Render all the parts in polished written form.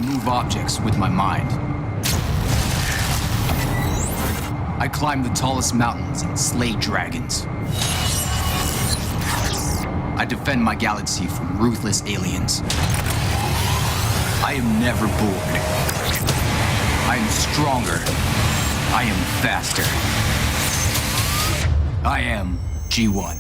move objects with my mind. I climb the tallest mountains and slay dragons. I defend my galaxy from ruthless aliens. I am never bored. I am stronger. I am faster. I am G1.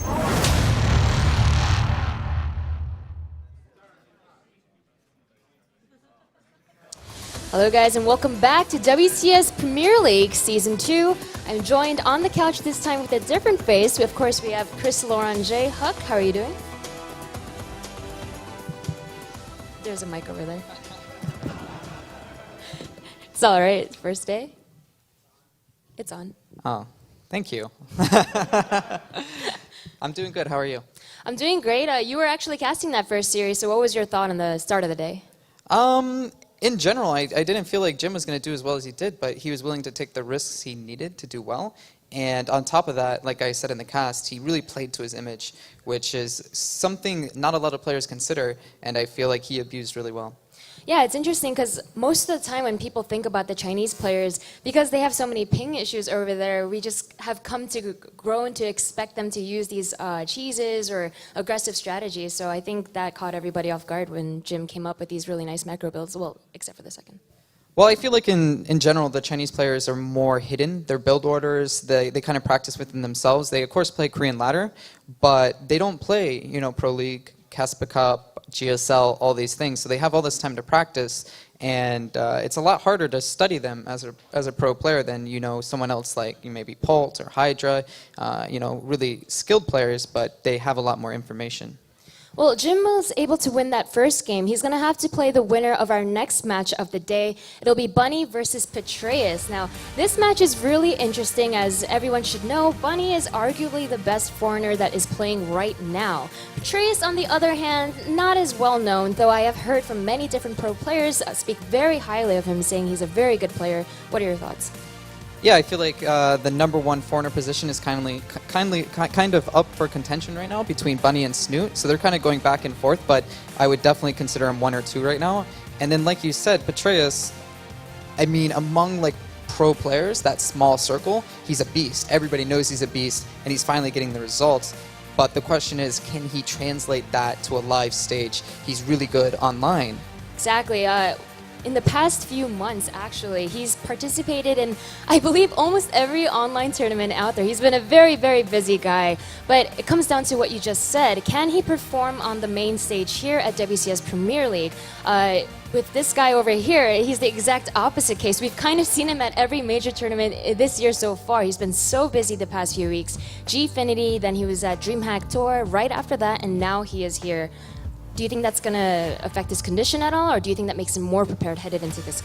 Hello guys and welcome back to WCS Premier League Season 2. I'm joined on the couch this time with a different face. Of course we have Chris Loranger. Huck, how are you doing? There's a mic over there. It's alright, first day. It's on. Oh, thank you. I'm doing good, how are you? I'm doing great. You were actually casting that first series, so what was your thought on the start of the day? In general, I didn't feel like Jim was going to do as well as he did, but he was willing to take the risks he needed to do well. And on top of that, like I said in the cast, he really played to his image, which is something not a lot of players consider, and I feel like he abused really well. Yeah, it's interesting because most of the time when people think about the Chinese players, because they have so many ping issues over there, we just have come to grown to expect them to use these cheeses or aggressive strategies. So I think that caught everybody off guard when Jim came up with these really nice macro builds, well, except for the second. Well, I feel like in general, the Chinese players are more hidden. Their build orders, they kind of practice within themselves. They, of course, play Korean ladder, but they don't play, Pro League, Caspa Cup, GSL, all these things. So they have all this time to practice, and it's a lot harder to study them as a pro player than, someone else like maybe Pult or Hydra, really skilled players, but they have a lot more information. Well, Jim was able to win that first game. He's going to have to play the winner of our next match of the day. It'll be Bunny versus Petraeus. Now, this match is really interesting. As everyone should know, Bunny is arguably the best foreigner that is playing right now. Petraeus, on the other hand, not as well known, though I have heard from many different pro players speak very highly of him, saying he's a very good player. What are your thoughts? Yeah, I feel like the #1 foreigner position is kind of up for contention right now between Bunny and Snoot. So they're kind of going back and forth, but I would definitely consider him 1 or 2 right now. And then, like you said, Petraeus, I mean, among like pro players, that small circle, he's a beast. Everybody knows he's a beast, and he's finally getting the results. But the question is, can he translate that to a live stage? He's really good online. Exactly. In the past few months, actually, he's participated in, I believe, almost every online tournament out there. He's been a very, very busy guy. But it comes down to what you just said. Can he perform on the main stage here at WCS Premier League? With this guy over here, he's the exact opposite case. We've kind of seen him at every major tournament this year so far. He's been so busy the past few weeks. Gfinity, then he was at DreamHack Tour right after that, and now he is here. Do you think that's going to affect his condition at all, or do you think that makes him more prepared headed into this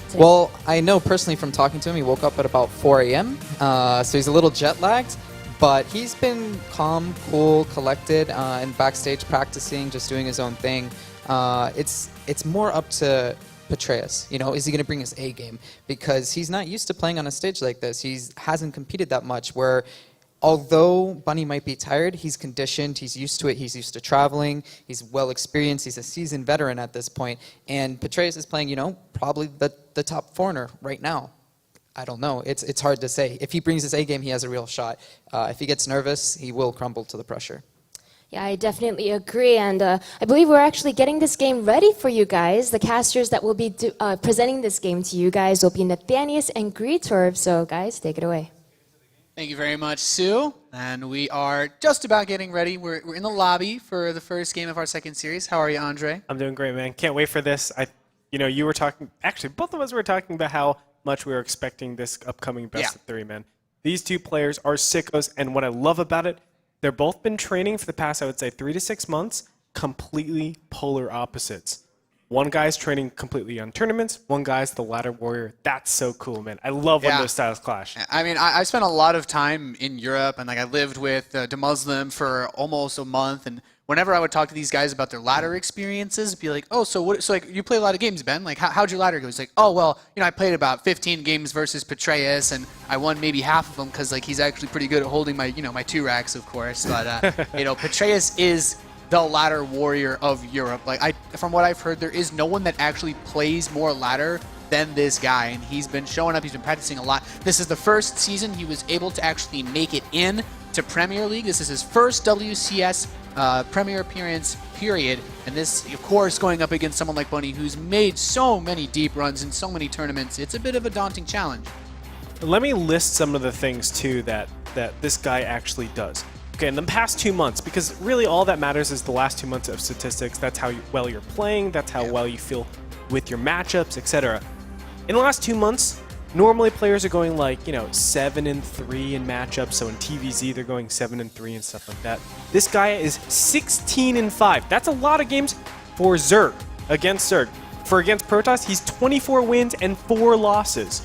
today? Well, I know personally from talking to him, he woke up at about 4 a.m., so he's a little jet-lagged, but he's been calm, cool, collected, and backstage practicing, just doing his own thing. It's more up to Petraeus. Is he going to bring his A game? Because he's not used to playing on a stage like this. He hasn't competed that much, where although Bunny might be tired, he's conditioned, he's used to it, he's used to traveling, he's well experienced, he's a seasoned veteran at this point. And Petraeus is playing, probably the top foreigner right now. I don't know. It's hard to say. If he brings his A game, he has a real shot. If he gets nervous, he will crumble to the pressure. Yeah, I definitely agree, and I believe we're actually getting this game ready for you guys. The casters that will be presenting this game to you guys will be Nathanius and Greetorb, so guys, take it away. Thank you very much, Sue. And we are just about getting ready. We're in the lobby for the first game of our second series. How are you, Andre? I'm doing great, man. Can't wait for this. You were talking, actually, both of us were talking about how much we were expecting this upcoming best of 3, man. These two players are sickos, and what I love about it, they've both been training for the past, I would say, 3 to 6 months, completely polar opposites. One guy's training completely on tournaments. One guy's the ladder warrior. That's so cool, man. I love when those styles clash. I mean, I spent a lot of time in Europe, and I lived with the Muslim for almost a month. And whenever I would talk to these guys about their ladder experiences, be like, "Oh, so you play a lot of games, Ben? Like, how'd your ladder go?" He's like, "Oh, well, I played about 15 games versus Petraeus, and I won maybe half of them because he's actually pretty good at holding my my 2 racks, of course. But Petraeus is the ladder warrior of Europe. Like from what I've heard, there is no one that actually plays more ladder than this guy, and he's been showing up. He's been practicing a lot. This is the first season he was able to actually make it in to Premier League. This is his first WCS Premier appearance, period. And this, of course, going up against someone like Bunny, who's made so many deep runs in so many tournaments. It's a bit of a daunting challenge. Let me list some of the things, too, that this guy actually does. Okay, in the past 2 months, because really all that matters is the last 2 months of statistics. That's how well you're playing, that's how well you feel with your matchups, etc. In the last 2 months, normally players are going like, 7-3 in matchups. So in TvZ, they're going 7-3 and stuff like that. This guy is 16-5. That's a lot of games for Zerg, against Zerg. Against Petraeus, he's 24 wins and 4 losses.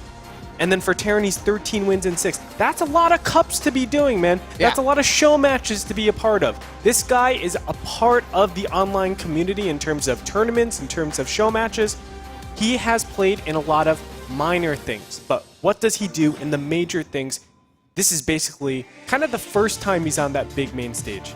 And then for Terran, he's 13 wins and 6. That's a lot of cups to be doing, man. That's a lot of show matches to be a part of. This guy is a part of the online community in terms of tournaments, in terms of show matches. He has played in a lot of minor things, but what does he do in the major things? This is basically kind of the first time he's on that big main stage.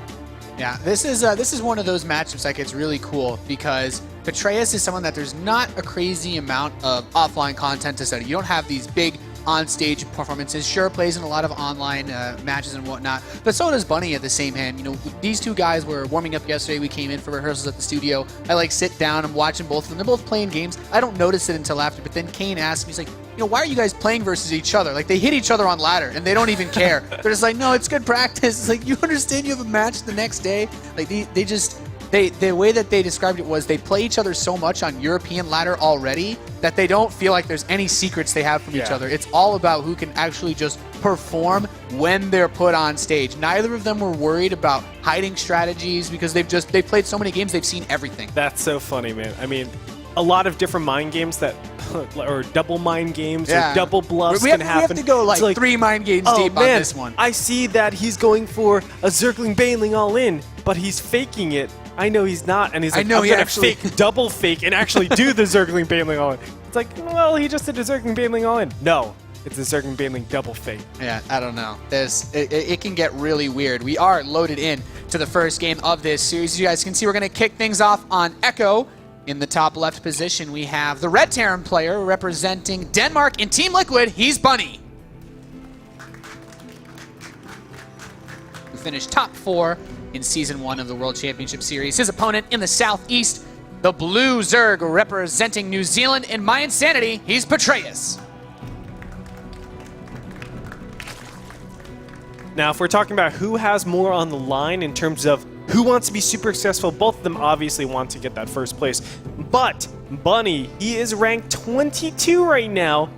Yeah, this is one of those matchups that gets really cool because Petraeus is someone that there's not a crazy amount of offline content to study. You don't have these big on-stage performances. Sure, plays in a lot of online matches and whatnot, but so does Bunny at the same hand. These two guys were warming up yesterday. We came in for rehearsals at the studio. I sit down. I'm watching both of them. They're both playing games. I don't notice it until after, but then Kane asked me, he's like, why are you guys playing versus each other? Like, they hit each other on ladder, and they don't even care. They're just like, no, it's good practice. It's like, you understand you have a match the next day? Like, the way that they described it was they play each other so much on European ladder already that they don't feel like there's any secrets they have from each other. It's all about who can actually just perform when they're put on stage. Neither of them were worried about hiding strategies because they've played so many games, they've seen everything. That's so funny, man. I mean, a lot of different mind games that, or double mind games, or double bluffs can happen. We have to go like 3 mind games deep on this one. I see that he's going for a Zergling Baneling all in, but he's faking it. I know he's not, and he's like, I'm gonna fake, double fake, and actually do the Zergling Baneling all in. It's like, well, he just did a Zergling Baneling all in. No, it's a Zergling Baneling double fake. Yeah, I don't know. It can get really weird. We are loaded in to the first game of this series. As you guys can see, we're gonna kick things off on Echo. In the top left position, we have the Red Terran player representing Denmark in Team Liquid. He's Bunny, who finished top 4 in Season 1 of the World Championship Series. His opponent in the southeast, the Blue Zerg representing New Zealand in My Insanity. He's Petraeus. Now, if we're talking about who has more on the line in terms of who wants to be super successful, both of them obviously want to get that first place. But Bunny, he is ranked 22 right now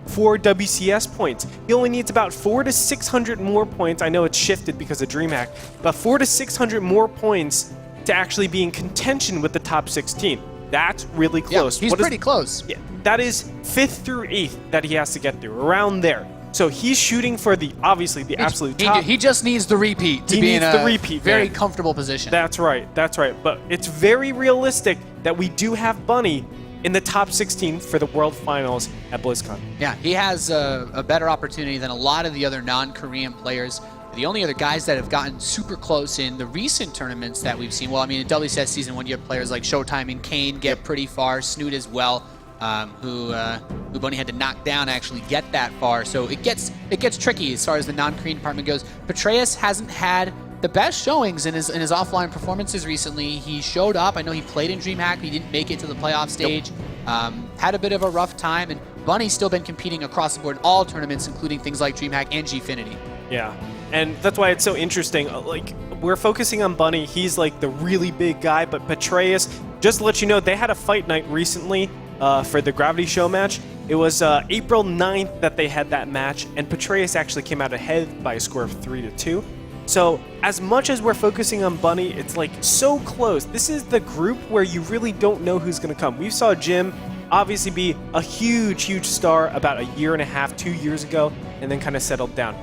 for WCS points. He only needs about 400 to 600 more points. I know it's shifted because of DreamHack, but 400 to 600 more points to actually be in contention with the top 16. That's really close. Yeah, he's pretty close. Yeah, that is 5th through 8th that he has to get through, around there. So he's shooting for obviously the absolute top. He just needs the repeat to be in a very comfortable position. That's right. But it's very realistic that we do have Bunny in the top 16 for the World Finals at BlizzCon. Yeah, he has a better opportunity than a lot of the other non-Korean players. The only other guys that have gotten super close in the recent tournaments that we've seen, well, I mean, in WCS Season 1, you have players like Showtime and Kane get pretty far, Snoot as well. Who Bunny had to knock down to actually get that far. So it gets tricky as far as the non-Korean department goes. Petraeus hasn't had the best showings in his offline performances recently. He showed up. I know he played in DreamHack, but he didn't make it to the playoff stage. Had a bit of a rough time, and Bunny's still been competing across the board in all tournaments, including things like DreamHack and Gfinity. Yeah, and that's why it's so interesting. Like, we're focusing on Bunny. He's like the really big guy, but Petraeus, just to let you know, they had a fight night recently for the Gravity Show match. It was April 9th that they had that match, and Petraeus actually came out ahead by a score of 3-2. So as much as we're focusing on Bunny, it's like so close. This is the group where you really don't know who's going to come. We saw Jim obviously be a huge star about a year and a half, 2 years ago, and then kind of settled down.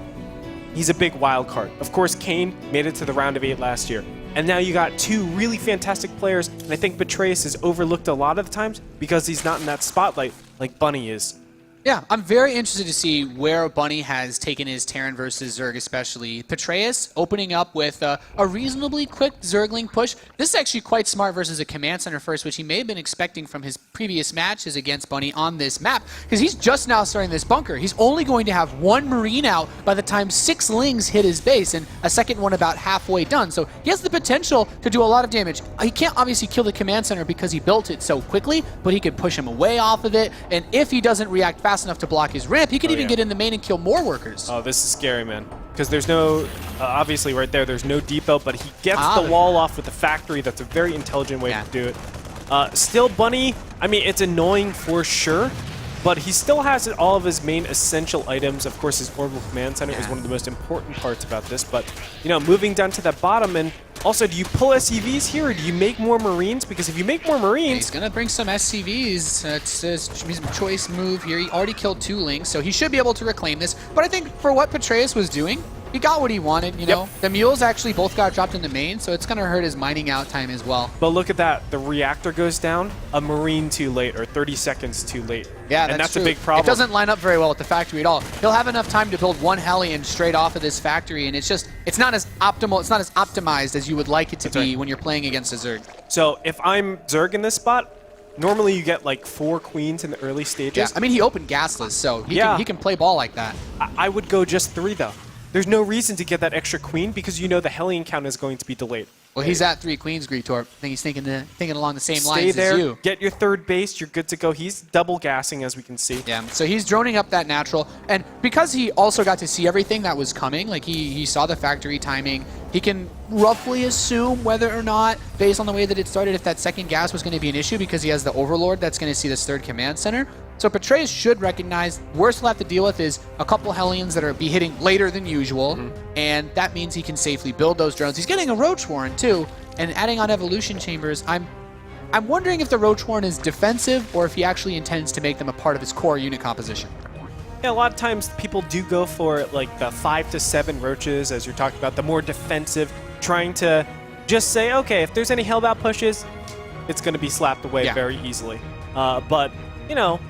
He's a big wild card. Of course, Kane made it to the round of 8 last year. And now you got 2 really fantastic players, and I think Petraeus is overlooked a lot of the times because he's not in that spotlight like Bunny is. Yeah, I'm very interested to see where Bunny has taken his Terran versus Zerg, especially. Petraeus opening up with a reasonably quick Zergling push. This is actually quite smart versus a command center first, which he may have been expecting from his previous matches against Bunny on this map, because he's just now starting this bunker. He's only going to have one Marine out by the time 6 Lings hit his base, and a second one about halfway done. So he has the potential to do a lot of damage. He can't obviously kill the command center because he built it so quickly, but he could push him away off of it, and if he doesn't react fast enough to block his ramp, he could even get in the main and kill more workers. Oh, this is scary, man. Because there's no, obviously right there's no depot, but he gets the wall off with the factory. That's a very intelligent way to do it. Still, Bunny, I mean, it's annoying for sure, but he still has all of his main essential items. Of course, his orbital command center is one of the most important parts about this, but, you know, moving down to that bottom, and also, do you pull SCVs here, or do you make more Marines? Because if you make more Marines... He's going to bring some SCVs. It's his choice move here. He already killed 2 Lings, so he should be able to reclaim this. But I think for what Petraeus was doing, he got what he wanted, you know. The mules actually both got dropped in the main, so it's going to hurt his mining out time as well. But look at that. The reactor goes down a Marine too late, or 30 seconds too late. Yeah, and that's true. a big problem. It doesn't line up very well with the factory at all. He'll have enough time to build 1 Hellion straight off of this factory, and it's not as optimal, it's not as optimized as you would like it to be when you're playing against a Zerg. So if I'm Zerg in this spot, normally you get like 4 queens in the early stages. Yeah, I mean, he opened gasless, so he can play ball like that. I would go just 3 though. There's no reason to get that extra queen because you know the Hellion count is going to be delayed. Well, he's at 3 queens, Greetorp. I think he's thinking along the same Stay lines there, as you. get your 3rd base, you're good to go. He's double gassing, as we can see. Yeah, so he's droning up that natural. And because he also got to see everything that was coming, like he saw the factory timing, he can roughly assume whether or not, based on the way that it started, if that second gas was going to be an issue because he has the Overlord that's going to see this 3rd command center. So Petraeus should recognize worst he'll have to deal with is a couple Hellions that are be hitting later than usual, and that means he can safely build those drones. He's getting a Roach Warren too, and adding on evolution chambers. I'm wondering if the Roach Warren is defensive or if he actually intends to make them a part of his core unit composition. Yeah, a lot of times people do go for like the 5 to 7 roaches, as you're talking about, the more defensive, trying to just say, okay, if there's any Hellbound pushes, it's going to be slapped away very easily. But, you know,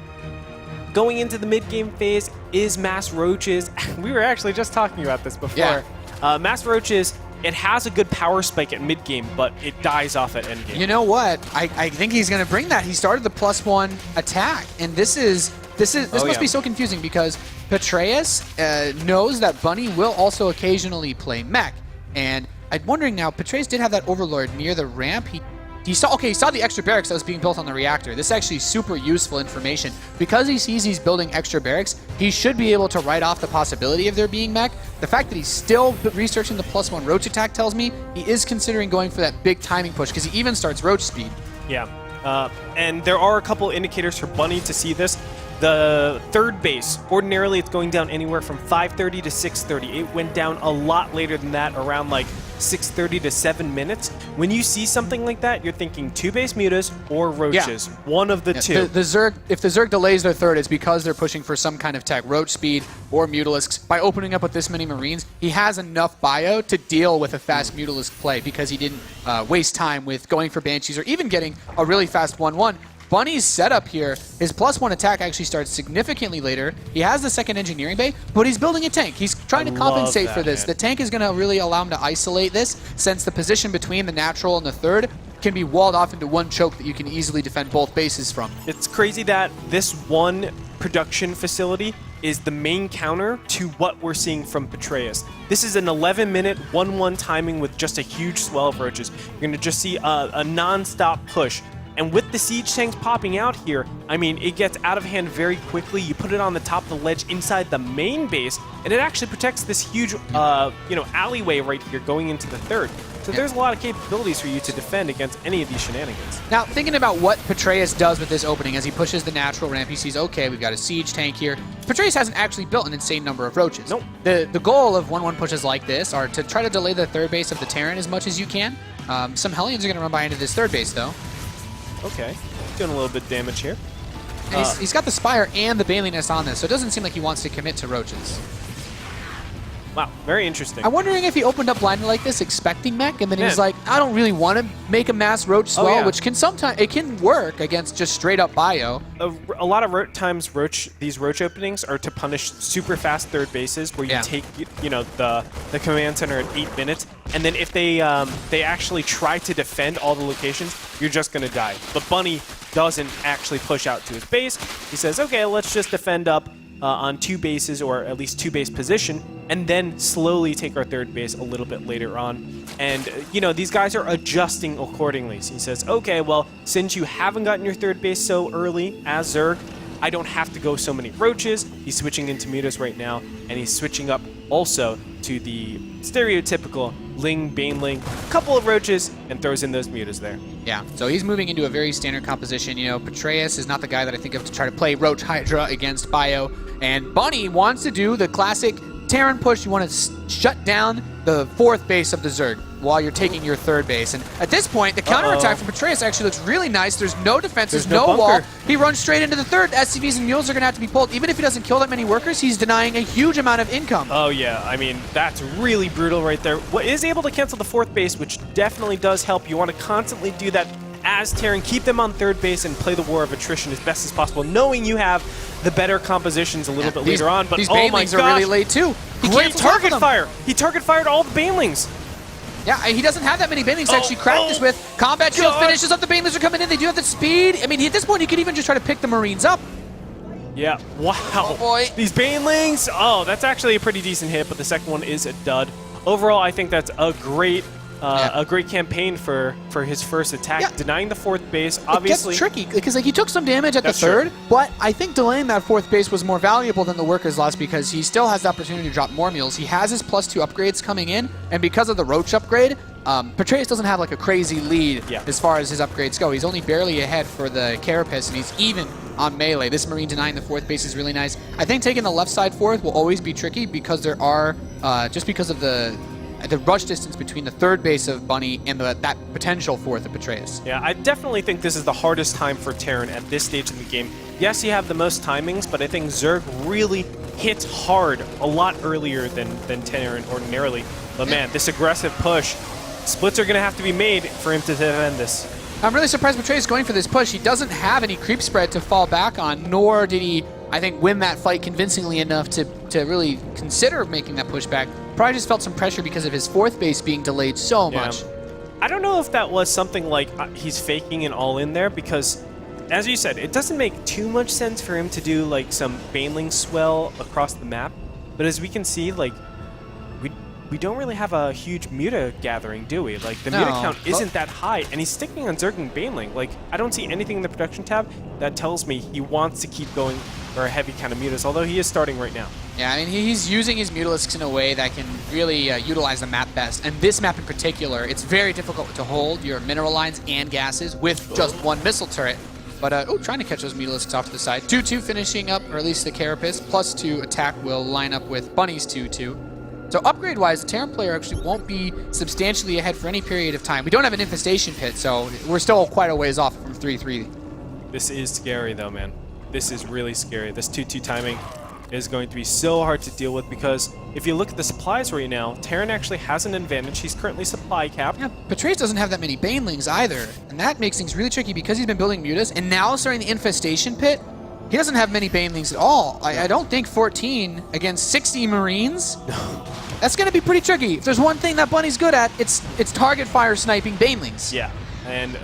going into the mid-game phase is Mass Roaches. We were actually just talking about this before. Yeah. Mass Roaches, it has a good power spike at mid-game, but it dies off at endgame. You know what? I think he's going to bring that. He started the +1 attack, and this must be so confusing because Petraeus knows that Bunny will also occasionally play mech, and I'm wondering now. Petraeus did have that Overlord near the ramp. He saw the extra barracks that was being built on the reactor. This is actually super useful information. Because he sees he's building extra barracks, he should be able to write off the possibility of there being mech. The fact that he's still researching the +1 Roach attack tells me he is considering going for that big timing push because he even starts Roach speed. Yeah, and there are a couple indicators for Bunny to see this. The 3rd base, ordinarily it's going down anywhere from 5:30 to 6:30. It went down a lot later than that, around like 6:30 to 7 minutes. When you see something like that, you're thinking 2 base mutas or roaches. One of the two. The Zerg, if the Zerg delays their 3rd, it's because they're pushing for some kind of tech, Roach speed or Mutalisks. By opening up with this many Marines, he has enough bio to deal with a fast Mutalisk play because he didn't waste time with going for Banshees or even getting a really fast 1-1. Bunny's setup here, his +1 attack actually starts significantly later. He has the 2nd engineering bay, but he's building a tank. He's trying to compensate for this. The tank is going to really allow him to isolate this, since the position between the natural and the 3rd can be walled off into one choke that you can easily defend both bases from. It's crazy that this one production facility is the main counter to what we're seeing from Petraeus. This is an 11-minute 1-1 timing with just a huge swell of roaches. You're going to just see a non-stop push. And with the siege tanks popping out here, I mean, it gets out of hand very quickly. You put it on the top of the ledge inside the main base, and it actually protects this huge, alleyway right here going into the 3rd. So there's a lot of capabilities for you to defend against any of these shenanigans. Now, thinking about what Petraeus does with this opening, as he pushes the natural ramp, he sees, okay, we've got a siege tank here. Petraeus hasn't actually built an insane number of roaches. Nope. The goal of 1-1 pushes like this are to try to delay the 3rd base of the Terran as much as you can. Some Hellions are going to run by into this 3rd base, though. Okay, doing a little bit of damage here. And he's got the Spire and the Bailiness on this, so it doesn't seem like he wants to commit to roaches. Wow, very interesting. I'm wondering if he opened up blindly like this, expecting mech, and then he was Man. like, I don't really want to make a mass roach swell, yeah. which can sometimes, it can work against just straight up bio. A lot of times these roach openings are to punish super fast third bases where you take the command center at 8 minutes, and then if they actually try to defend all the locations, you're just gonna die. But Bunny doesn't actually push out to his base. He says, okay, let's just defend up on 2 bases, or at least 2 base position, and then slowly take our third base a little bit later on. And, these guys are adjusting accordingly. So he says, okay, well, since you haven't gotten your third base so early as Zerg, I don't have to go so many roaches. He's switching into mutas right now, and he's switching up also to the stereotypical Ling, Baneling, couple of roaches, and throws in those mutas there. Yeah, so he's moving into a very standard composition. Petraeus is not the guy that I think of to try to play Roach Hydra against Bio, and Bunny wants to do the classic Terran push. You want to shut down the 4th base of the Zerg while you're taking your 3rd base. And at this point, the counterattack from Petraeus actually looks really nice. There's no defense, there's no wall. He runs straight into the 3rd. SCVs and mules are going to have to be pulled. Even if he doesn't kill that many workers, he's denying a huge amount of income. Oh yeah, I mean, that's really brutal right there. What is able to cancel the 4th base, which definitely does help. You want to constantly do that as Terran, keep them on 3rd base and play the war of attrition as best as possible, knowing you have the better compositions a little bit later on. But these oh my banelings gosh, are really late too. He great cancels off of target them. fire. He target fired all the banelings. Yeah, he doesn't have that many banelings to actually crack this with. Combat shield finishes up. The banelings are coming in. They do have the speed. I mean, at this point, he could even just try to pick the Marines up. Yeah, wow. Oh boy. These banelings. Oh, that's actually a pretty decent hit, but the second one is a dud. Overall, I think that's a great campaign for his first attack. Yeah. Denying the 4th base, obviously. It gets tricky because he took some damage at the 3rd, but I think delaying that 4th base was more valuable than the workers loss because he still has the opportunity to drop more mules. He has his +2 upgrades coming in, and because of the Roach upgrade, Petraeus doesn't have like a crazy lead as far as his upgrades go. He's only barely ahead for the Carapace, and he's even on melee. This Marine denying the 4th base is really nice. I think taking the left side 4th will always be tricky because there are, just because of the rush distance between the 3rd base of Bunny and that potential 4th of Petraeus. Yeah, I definitely think this is the hardest time for Terran at this stage in the game. Yes, you have the most timings, but I think Zerg really hits hard a lot earlier than Terran ordinarily. But man, this aggressive push, splits are going to have to be made for him to defend this. I'm really surprised Petraeus going for this push. He doesn't have any creep spread to fall back on, nor did he, I think, win that fight convincingly enough to really consider making that pushback. Probably just felt some pressure because of his 4th base being delayed so much. I don't know if that was something like he's faking an all-in there, because, as you said, it doesn't make too much sense for him to do like some baneling swell across the map. But as we can see, like, we don't really have a huge muta gathering, do we? Like, the muta count isn't that high, and he's sticking on Zerg and Baneling. Like, I don't see anything in the production tab that tells me he wants to keep going for a heavy count of mutas, although he is starting right now. Yeah, I mean, he's using his Mutalisks in a way that can really utilize the map best. And this map in particular, it's very difficult to hold your mineral lines and gases with just one missile turret. But, trying to catch those Mutalisks off to the side. 2-2 finishing up, or at least the Carapace, +2 attack will line up with Bunny's 2-2. So upgrade-wise, the Terran player actually won't be substantially ahead for any period of time. We don't have an Infestation Pit, so we're still quite a ways off from 3-3. This is scary, though, man. This is really scary. This 2-2 timing is going to be so hard to deal with, because if you look at the supplies right now, Terran actually has an advantage. He's currently supply capped. Yeah, Petraeus doesn't have that many Banelings either, and that makes things really tricky because he's been building mutas, and now starting the Infestation Pit, he doesn't have many Banelings at all. I don't think 14 against 60 Marines. That's going to be pretty tricky. If there's one thing that Bunny's good at, it's target fire sniping Banelings. Yeah, and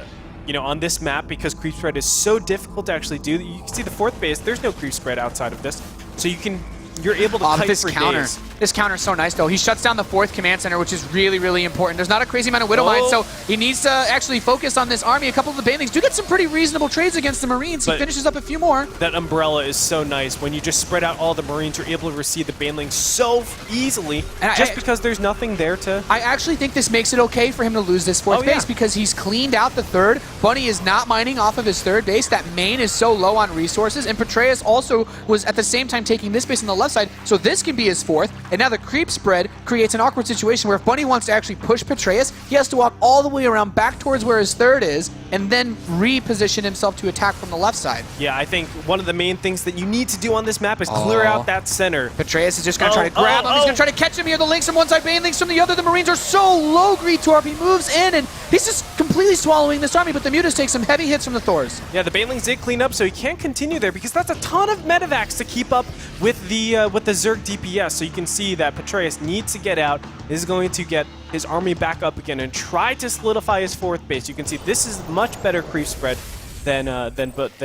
on this map, because creep spread is so difficult to actually do, you can see the 4th base, there's no creep spread outside of this. So you're able to kite this for counter. days. This counter is so nice, though. He shuts down the 4th command center, which is really, really important. There's not a crazy amount of Widow Mines, so he needs to actually focus on this army. A couple of the Banelings do get some pretty reasonable trades against the Marines. He finishes up a few more. That umbrella is so nice. When you just spread out all the Marines, you're able to receive the Banelings so easily, and because there's nothing there to... I actually think this makes it okay for him to lose this 4th base because he's cleaned out the 3rd. Bunny is not mining off of his 3rd base. That main is so low on resources, and Petraeus also was at the same time taking this base on the left left side, so this can be his fourth, and now the creep spread creates an awkward situation where if Bunny wants to actually push Petraeus, he has to walk all the way around back towards where his third is, and then reposition himself to attack from the left side. Yeah, I think one of the main things that you need to do on this map is clear out that center. Petraeus is just going to try to grab him. He's going to try to catch him here. The links from one side, Bane links from the other. The Marines are so low, Greetorp. He moves in, and he's just completely swallowing this army, but the Mutas take some heavy hits from the Thors. Yeah, the Banelings did clean up, so he can't continue there because that's a ton of medevacs to keep up with the Zerg DPS. So you can see that Petraeus needs to get out. Is going to get his army back up again and try to solidify his fourth base. You can see this is much better creep spread than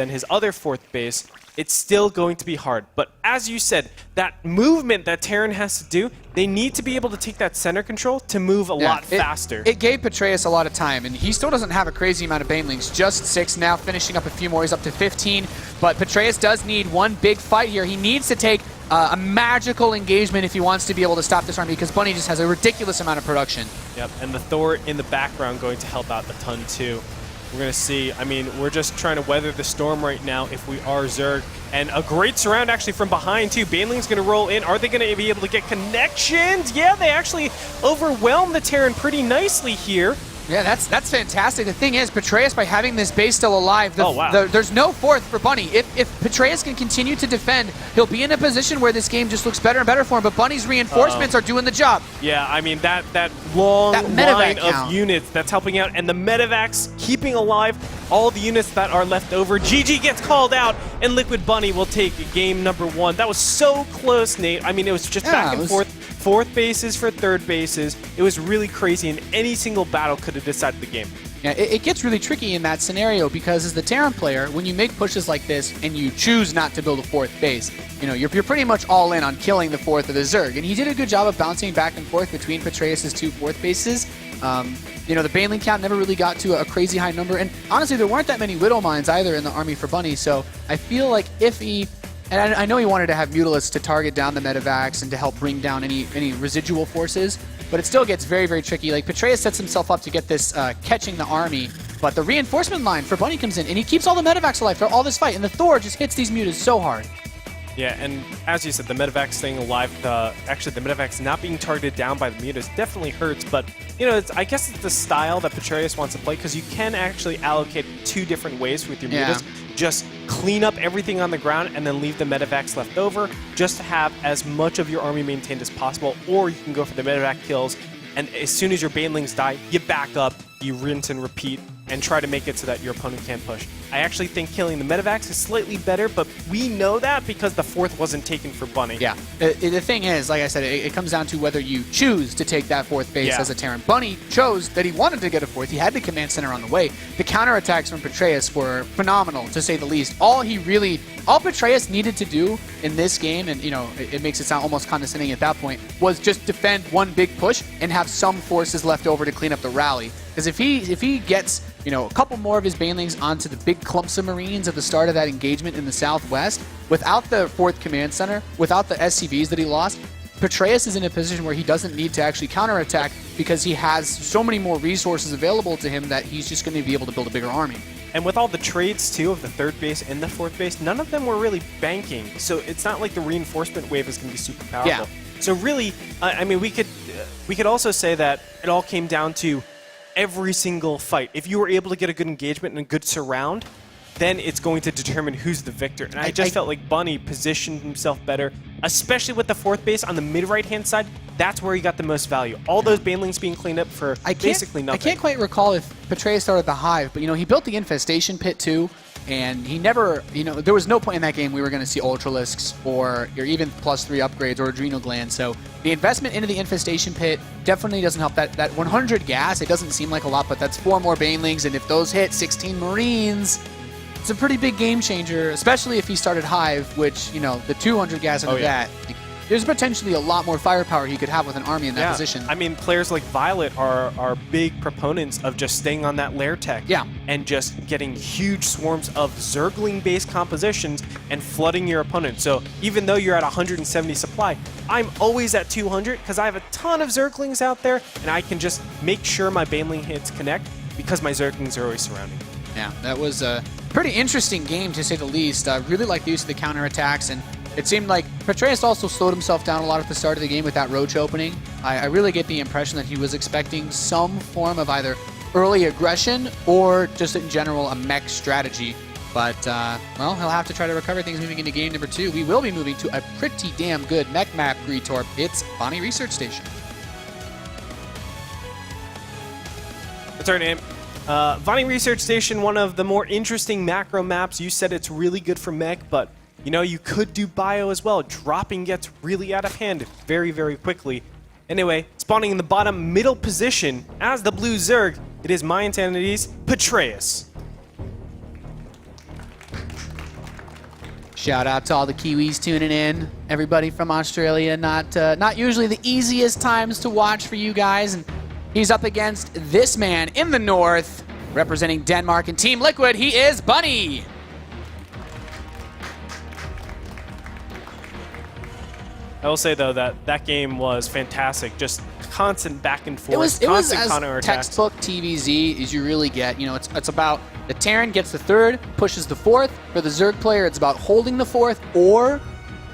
his other fourth base. It's still going to be hard. But as you said, that movement that Terran has to do, they need to be able to take that center control to move a lot faster. It gave Petraeus a lot of time, and he still doesn't have a crazy amount of Banelings. Just 6 now, finishing up a few more. He's up to 15. But Petraeus does need one big fight here. He needs to take a magical engagement if he wants to be able to stop this army, because Bunny just has a ridiculous amount of production. Yep, and the Thor in the background going to help out a ton too. We're going to see, I mean, we're just trying to weather the storm right now if we are Zerg. And a great surround actually from behind too. Baneling's going to roll in. Are they going to be able to get connections? Yeah, they actually overwhelm the Terran pretty nicely here. Yeah, that's fantastic. The thing is, Petraeus, by having this base still alive, wow. There's no fourth for Bunny. If Petraeus can continue to defend, he'll be in a position where this game just looks better and better for him, but Bunny's reinforcements are doing the job. Yeah, I mean, that long line count of units that's helping out, and the medevacs keeping alive all the units that are left over. GG gets called out, and LiquidBunny will take game number 1. That was so close, Nate. I mean, it was just back and forth. Fourth bases for third bases. It was really crazy, and any single battle could have decided the game. Yeah, it gets really tricky in that scenario because as the Terran player, when you make pushes like this and you choose not to build a fourth base, you know, you're pretty much all in on killing the fourth of the Zerg. And he did a good job of bouncing back and forth between Petraeus' 2 fourth bases. You know, the Baneling count never really got to a crazy high number. And honestly, there weren't that many Widow Mines either in the army for Bunny. So I feel like if he... And I know he wanted to have Mutalisks to target down the medevacs and to help bring down any residual forces, but it still gets very, very tricky. Like, Petraeus sets himself up to get this catching the army, but the reinforcement line for Bunny comes in, and he keeps all the medevacs alive for all this fight, and the Thor just hits these Mutas so hard. Yeah, and as you said, the medevacs staying alive, actually the medevacs not being targeted down by the Mutas definitely hurts, but, you know, I guess it's the style that Petraeus wants to play, because you can actually allocate 2 different ways with your Mutas. Just clean up everything on the ground and then leave the medevacs left over, just to have as much of your army maintained as possible, or you can go for the medevac kills, and as soon as your Banelings die, you back up, you rinse and repeat, and try to make it so that your opponent can't push. I actually think killing the medevacs is slightly better, but we know that because the fourth wasn't taken for Bunny. Yeah. The thing is, like I said, it comes down to whether you choose to take that fourth base as a Terran. Bunny chose that he wanted to get a fourth. He had the command center on the way. The counterattacks from Petraeus were phenomenal, to say the least. All Petraeus needed to do in this game, and, you know, it makes it sound almost condescending at that point, was just defend one big push and have some forces left over to clean up the rally. Because if he gets, you know, a couple more of his Banelings onto the big clumps of Marines at the start of that engagement in the southwest, without the 4th command center, without the SCVs that he lost, Petraeus is in a position where he doesn't need to actually counterattack because he has so many more resources available to him that he's just going to be able to build a bigger army. And with all the trades, too, of the 3rd base and the 4th base, none of them were really banking. So it's not like the reinforcement wave is going to be super powerful. Yeah. So really, I mean, we could also say that it all came down to every single fight. If you were able to get a good engagement and a good surround, then it's going to determine who's the victor. And I just felt like Bunny positioned himself better, especially with the 4th base on the mid-right-hand side. That's where he got the most value. All those Banelings being cleaned up for basically nothing. I can't quite recall if Petraeus started the Hive, but, you know, he built the Infestation Pit too, and he never, you know, there was no point in that game we were going to see Ultralisks or even +3 upgrades or Adrenal Gland. So the investment into the Infestation Pit definitely doesn't help. That 100 gas, it doesn't seem like a lot, but that's 4 more Banelings, and if those hit 16 Marines, it's a pretty big game changer, especially if he started Hive, which, you know, the 200 gas into that. There's potentially a lot more firepower he could have with an army in that position. I mean, players like Violet are big proponents of just staying on that lair tech. Yeah. And just getting huge swarms of Zergling-based compositions and flooding your opponent. So even though you're at 170 supply, I'm always at 200 because I have a ton of Zerglings out there, and I can just make sure my Baneling hits connect because my Zerglings are always surrounding. Yeah, that was a pretty interesting game, to say the least. I really like the use of the counterattacks, and It seemed like Petraeus also slowed himself down a lot at the start of the game with that roach opening. I really get the impression that he was expecting some form of either early aggression or just in general a mech strategy. But, well, he'll have to try to recover things moving into game number 2. We will be moving to a pretty damn good mech map, Greetorp. It's Bonnie Research Station. What's our name? Vonnie Research Station, one of the more interesting macro maps. You said it's really good for mech, but you know, you could do bio as well. Dropping gets really out of hand very, very quickly. Anyway, spawning in the bottom middle position as the blue Zerg, it is my Intanity's Petraeus. Shout out to all the Kiwis tuning in. Everybody from Australia, not usually the easiest times to watch for you guys. And he's up against this man in the north, representing Denmark and Team Liquid. He is Bunny. I will say, though, that that game was fantastic. Just constant back and forth, It was constant as counterattacks. textbook TvZ as you really get. You know, it's about the Terran gets the third, pushes the fourth. For the Zerg player, it's about holding the fourth, or,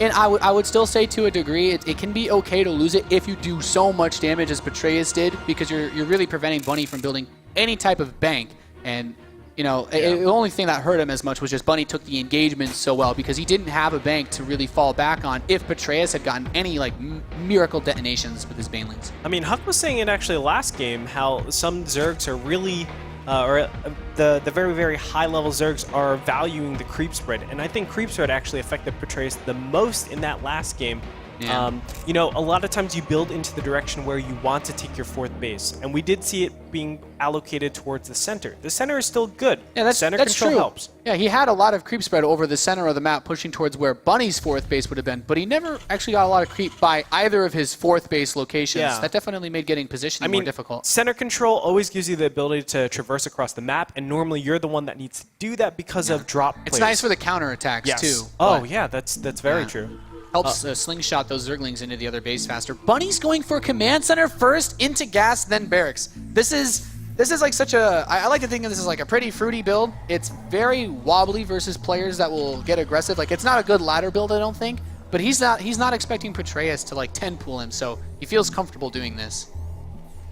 and I would still say to a degree, it can be okay to lose it if you do so much damage as Petraeus did, because you're really preventing Bunny from building any type of bank. And you know, the only thing that hurt him as much was just Bunny took the engagement so well because he didn't have a bank to really fall back on if Petraeus had gotten any like miracle detonations with his banelings. I mean, Huck was saying it actually last game, how some Zergs are really, or the very, very high-level Zergs are valuing the creep spread. And I think creep spread actually affected Petraeus the most in that last game. Yeah. You know, a lot of times you build into the direction where you want to take your fourth base, and we did see it being allocated towards the center. The center is still good. Yeah, that's control true. helps. Yeah, he had a lot of creep spread over the center of the map, pushing towards where Bunny's fourth base would have been, but he never actually got a lot of creep by either of his fourth base locations. Yeah. That definitely made getting positioning more difficult. Center control always gives you the ability to traverse across the map, and normally you're the one that needs to do that because of drop plays. It's nice for the counterattacks Yes. too. Oh, but yeah, that's very true. helps slingshot those Zerglings into the other base faster. Bunny's going for command center first, into gas, then barracks. This is like such a, I like to think of this as like a pretty fruity build. It's very wobbly versus players that will get aggressive. Like, it's not a good ladder build, I don't think, but he's not expecting Petraeus to like 10 pool him, so he feels comfortable doing this.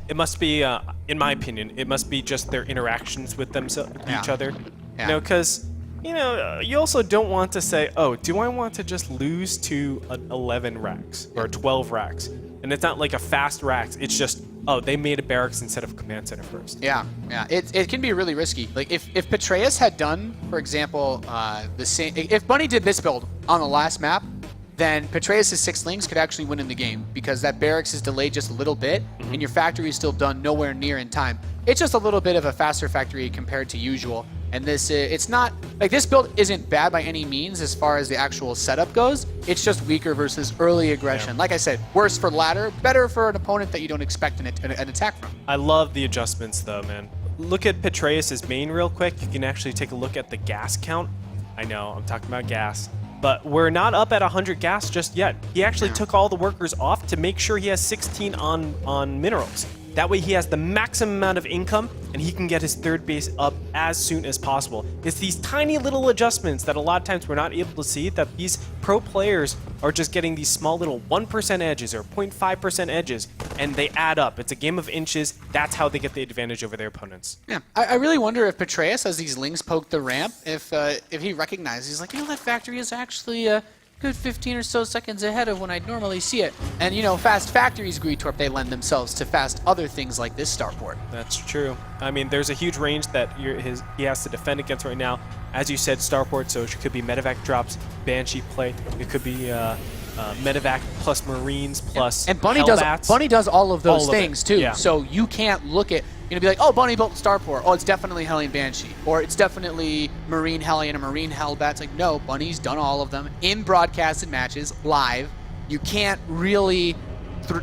It must be, in my opinion, it must be just their interactions with each other. Yeah. You know, because, you know, you also don't want to say, oh, do I want to just lose to 11 racks or 12 racks? And it's not like a fast racks. It's just, oh, they made a barracks instead of command center first. Yeah. It can be really risky. Like, if Petraeus had done, for example, the same, if Bunny did this build on the last map, then Petraeus' 6 lings could actually win in the game because that barracks is delayed just a little bit, and your factory is still done nowhere near in time. It's just a little bit of a faster factory compared to usual. And this, it's not, like, this build isn't bad by any means as far as the actual setup goes. It's just weaker versus early aggression. Like I said, worse for ladder, better for an opponent that you don't expect an attack from. I love the adjustments, though, man. Look at Petraeus' main real quick. You can actually take a look at the gas count. I know, I'm talking about gas. But we're not up at 100 gas just yet. He actually took all the workers off to make sure he has 16 on minerals. That way he has the maximum amount of income and he can get his third base up as soon as possible. It's these tiny little adjustments that a lot of times we're not able to see, that these pro players are just getting these small little 1% edges or 0.5% edges, and they add up. It's a game of inches. That's how they get the advantage over their opponents. Yeah, I really wonder if Petraeus, as these lings poke the ramp, if he recognizes, he's like, you know, that factory is actually a good 15 or so seconds ahead of when I'd normally see it. And, you know, fast factories, Greetorp, they lend themselves to fast other things like this starport. That's true. I mean, there's a huge range that he has to defend against right now. As you said, starport, so it could be medevac drops, Banshee play. It could be medevac plus Marines plus And Bunny Hellbats. does all of those All of things it, too. yeah. So you can't look at, you know, be like, oh, Bunny built starport. Oh, it's definitely Hellion Banshee. Or it's definitely Marine Hellion and Marine Hellbat. It's like, no, Bunny's done all of them in broadcasted matches, live. You can't really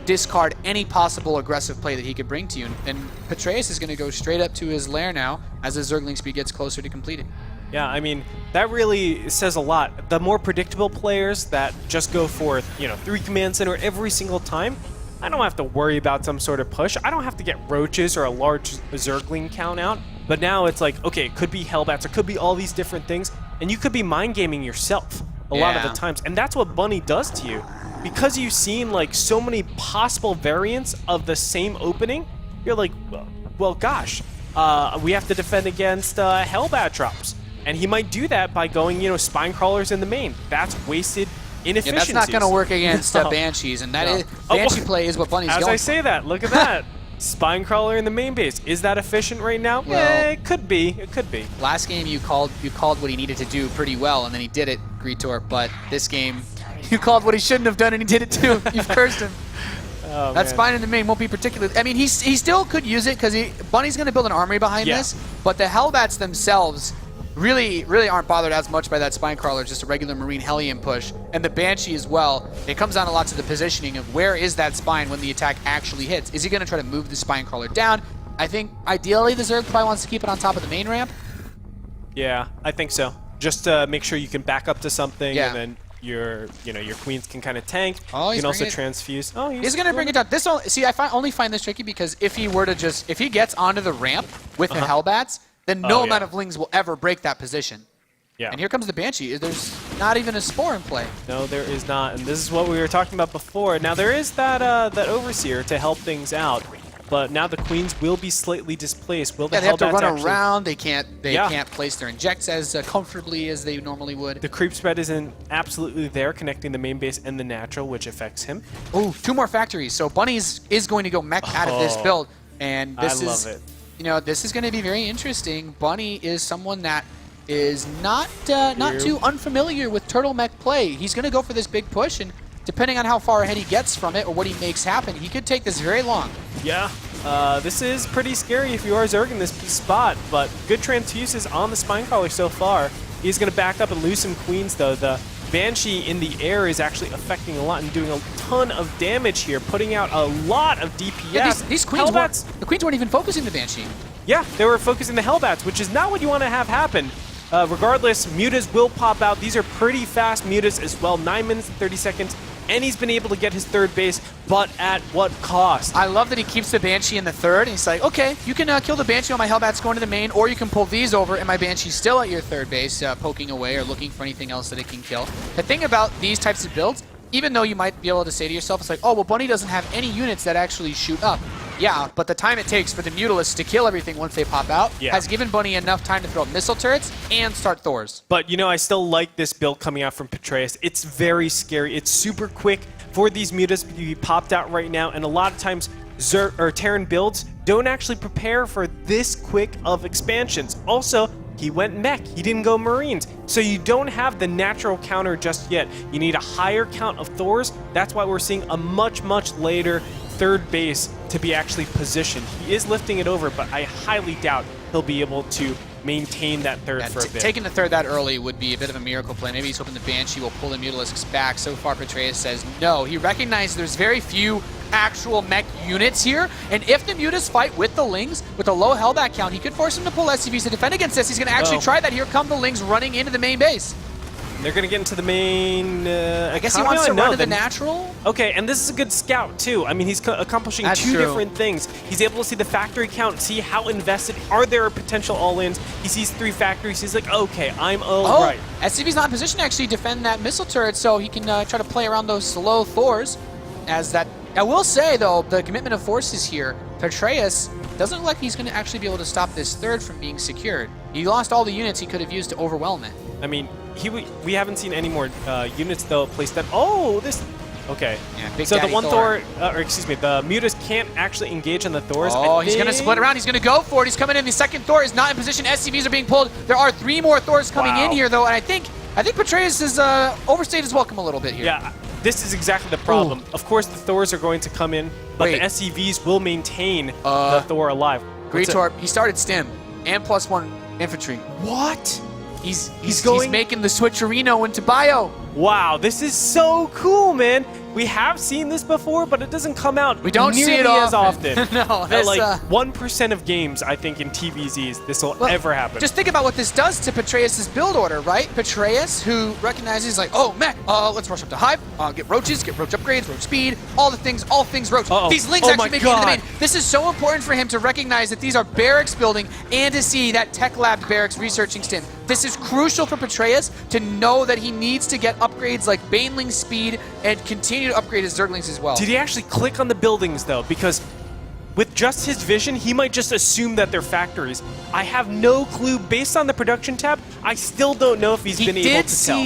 discard any possible aggressive play that he could bring to you. And Petraeus is going to go straight up to his lair now as his Zergling speed gets closer to completing. Yeah, I mean, that really says a lot. The more predictable players that just go for, you know, 3 command center every single time, I don't have to worry about some sort of push. I don't have to get roaches or a large Zergling count out. But now it's like, okay, it could be Hellbats, it could be all these different things, and you could be mind gaming yourself. a lot of Yeah. the times. And that's what Bunny does to you. Because you've seen like so many possible variants of the same opening, you're like, well, gosh, we have to defend against Hellbat drops. And he might do that by going, spine crawlers in the main. That's wasted Yeah, inefficiencies. that's not going to work against No. Banshees, and that No. is Banshee play is what Bunny's As going I say that, look at that. Spine crawler in the main base. Is that efficient right now? Well- It could be. It could be. for. Last game you called what he needed to do pretty well, and then he did it, Greetor. But this game, you called what he shouldn't have done, and he did it too. You've cursed him. Oh, That man. spine in the main won't be particularly. I mean, he still could use it because Bunny's going to build an armory behind Yeah. this, but the Hellbats themselves really aren't bothered as much by that spine crawler, just a regular Marine Hellion push. And the Banshee as well, it comes down a lot to the positioning of where is that spine when the attack actually hits. Is he going to try to move the spine crawler down? I think ideally the Zerg probably wants to keep it on top of the main ramp. Yeah, I think so. Just to make sure you can back up to something, Yeah. and then your queens can kind of tank. Oh, you he's can also bringing it- transfuse. Oh, He's going to bring it down. Only find this tricky because if he gets onto the ramp with the Hellbats, then no Oh, amount yeah. of Lings will ever break that position. Yeah. And here comes the Banshee. There's not even a Spore in play. No, there is not, and this is what we were talking about before. Now there is that Overseer to help things out, but now the queens will be slightly displaced. Will the Yeah, they have to Hellbats run actually- around. They can't Yeah. place their injects as comfortably as they normally would. The creep spread isn't absolutely there, connecting the main base and the natural, which affects him. Ooh, 2 more factories. So Bunny's is going to go mech out of this Oh. build, and this I is love it. this is going to be very interesting. Bunny is someone that is not too unfamiliar with turtle mech play. He's going to go for this big push, and depending on how far ahead he gets from it or what he makes happen, he could take this very long. Yeah, this is pretty scary if you are Zerg in this spot, but good transfuses on the spine crawler so far. He's going to back up and lose some queens, though. The Banshee in the air is actually affecting a lot and doing a ton of damage here, putting out a lot of DPS. Yeah, these queens Hellbats, the queens weren't even focusing the Banshee. yeah, they were focusing the Hellbats, which is not what you want to have happen. Regardless, mutas will pop out. These are pretty fast mutas as well, 9 minutes and 30 seconds, and he's been able to get his third base, but at what cost? I love that he keeps the Banshee in the third, and he's like, okay, you can kill the Banshee on my Hellbats going to the main, or you can pull these over, and my Banshee's still at your third base, poking away or looking for anything else that it can kill. The thing about these types of builds, even though you might be able to say to yourself, it's like, oh, well, Bunny doesn't have any units that actually shoot up. Yeah, but the time it takes for the Mutalisks to kill everything once they pop out has given Bunny enough time to throw up missile turrets and start Thors. But, I still like this build coming out from Petraeus. It's very scary. It's super quick for these mutas to be popped out right now, and a lot of times Terran builds don't actually prepare for this quick of expansions. Also, he went mech. He didn't go Marines. So you don't have the natural counter just yet. You need a higher count of Thors. That's why we're seeing a much, much later third base to be actually positioned. He is lifting it over, but I highly doubt he'll be able to maintain that third for a bit. Taking the third that early would be a bit of a miracle play. Maybe he's hoping the Banshee will pull the Mutalisks back. So far, Petraeus says no. He recognizes there's very few actual mech units here, and if the Mutas fight with the Lings, with a low Hellbat count, he could force him to pull SCVs to defend against this. He's going to actually try that. Here come the Lings running into the main base. They're going to get into the main... I guess he wants to run to the natural? Okay, and this is a good scout, too. I mean, he's accomplishing That's two true. different things. He's able to see the factory count, see how invested, are there potential all-ins. He sees 3 factories, he's like, okay, I'm all right. SCV's not in position to actually defend that missile turret, so he can try to play around those slow Thors. As that, I will say, though, the commitment of forces here, Petraeus doesn't look like he's going to actually be able to stop this third from being secured. He lost all the units he could have used to overwhelm it. I mean, we haven't seen any more units, though, placed that... Oh, this... Okay. Yeah, Big so Daddy the one Thor. the mutas can't actually engage on the Thors. Oh, he's going to split around. He's going to go for it. He's coming in. The second Thor is not in position. SCVs are being pulled. There are 3 more Thors coming in here, though, and I think Petraeus has overstayed his welcome a little bit here. Yeah, this is exactly the problem. Of course, the Thors are going to come in, but the SCVs will maintain the Thor alive. Greetor, he started stim and +1 infantry. What? He's making the switcherino into bio. Wow, this is so cool, man. we have seen this before, but it doesn't come out We don't see it nearly as often. No, At this, like 1% of games, I think, in TvZs, this will ever happen. Just think about what this does to Petraeus' build order, right? Petraeus, who recognizes like, oh, mech, let's rush up to Hive, get roaches, get roach upgrades, roach speed, all things roach. These links actually make it into the main. This is so important for him to recognize that these are barracks building and to see that Tech Lab barracks researching stim. This is crucial for Petraeus to know that he needs to get upgrades like Baneling speed and continue to upgrade his Zerglings as well. Did he actually click on the buildings, though? Because with just his vision, he might just assume that they're factories. I have no clue. Based on the production tab, I still don't know if he's been able to tell.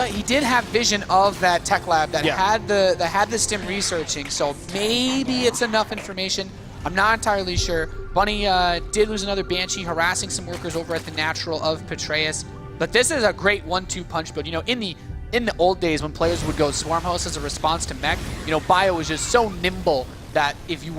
He did have vision of that Tech Lab that had the stim researching, so maybe it's enough information. I'm not entirely sure. Bunny did lose another Banshee, harassing some workers over at the natural of Petraeus. But this is a great 1-2 punch build. You know, in the old days when players would go Swarm Host as a response to mech, you know, Bio was just so nimble that if you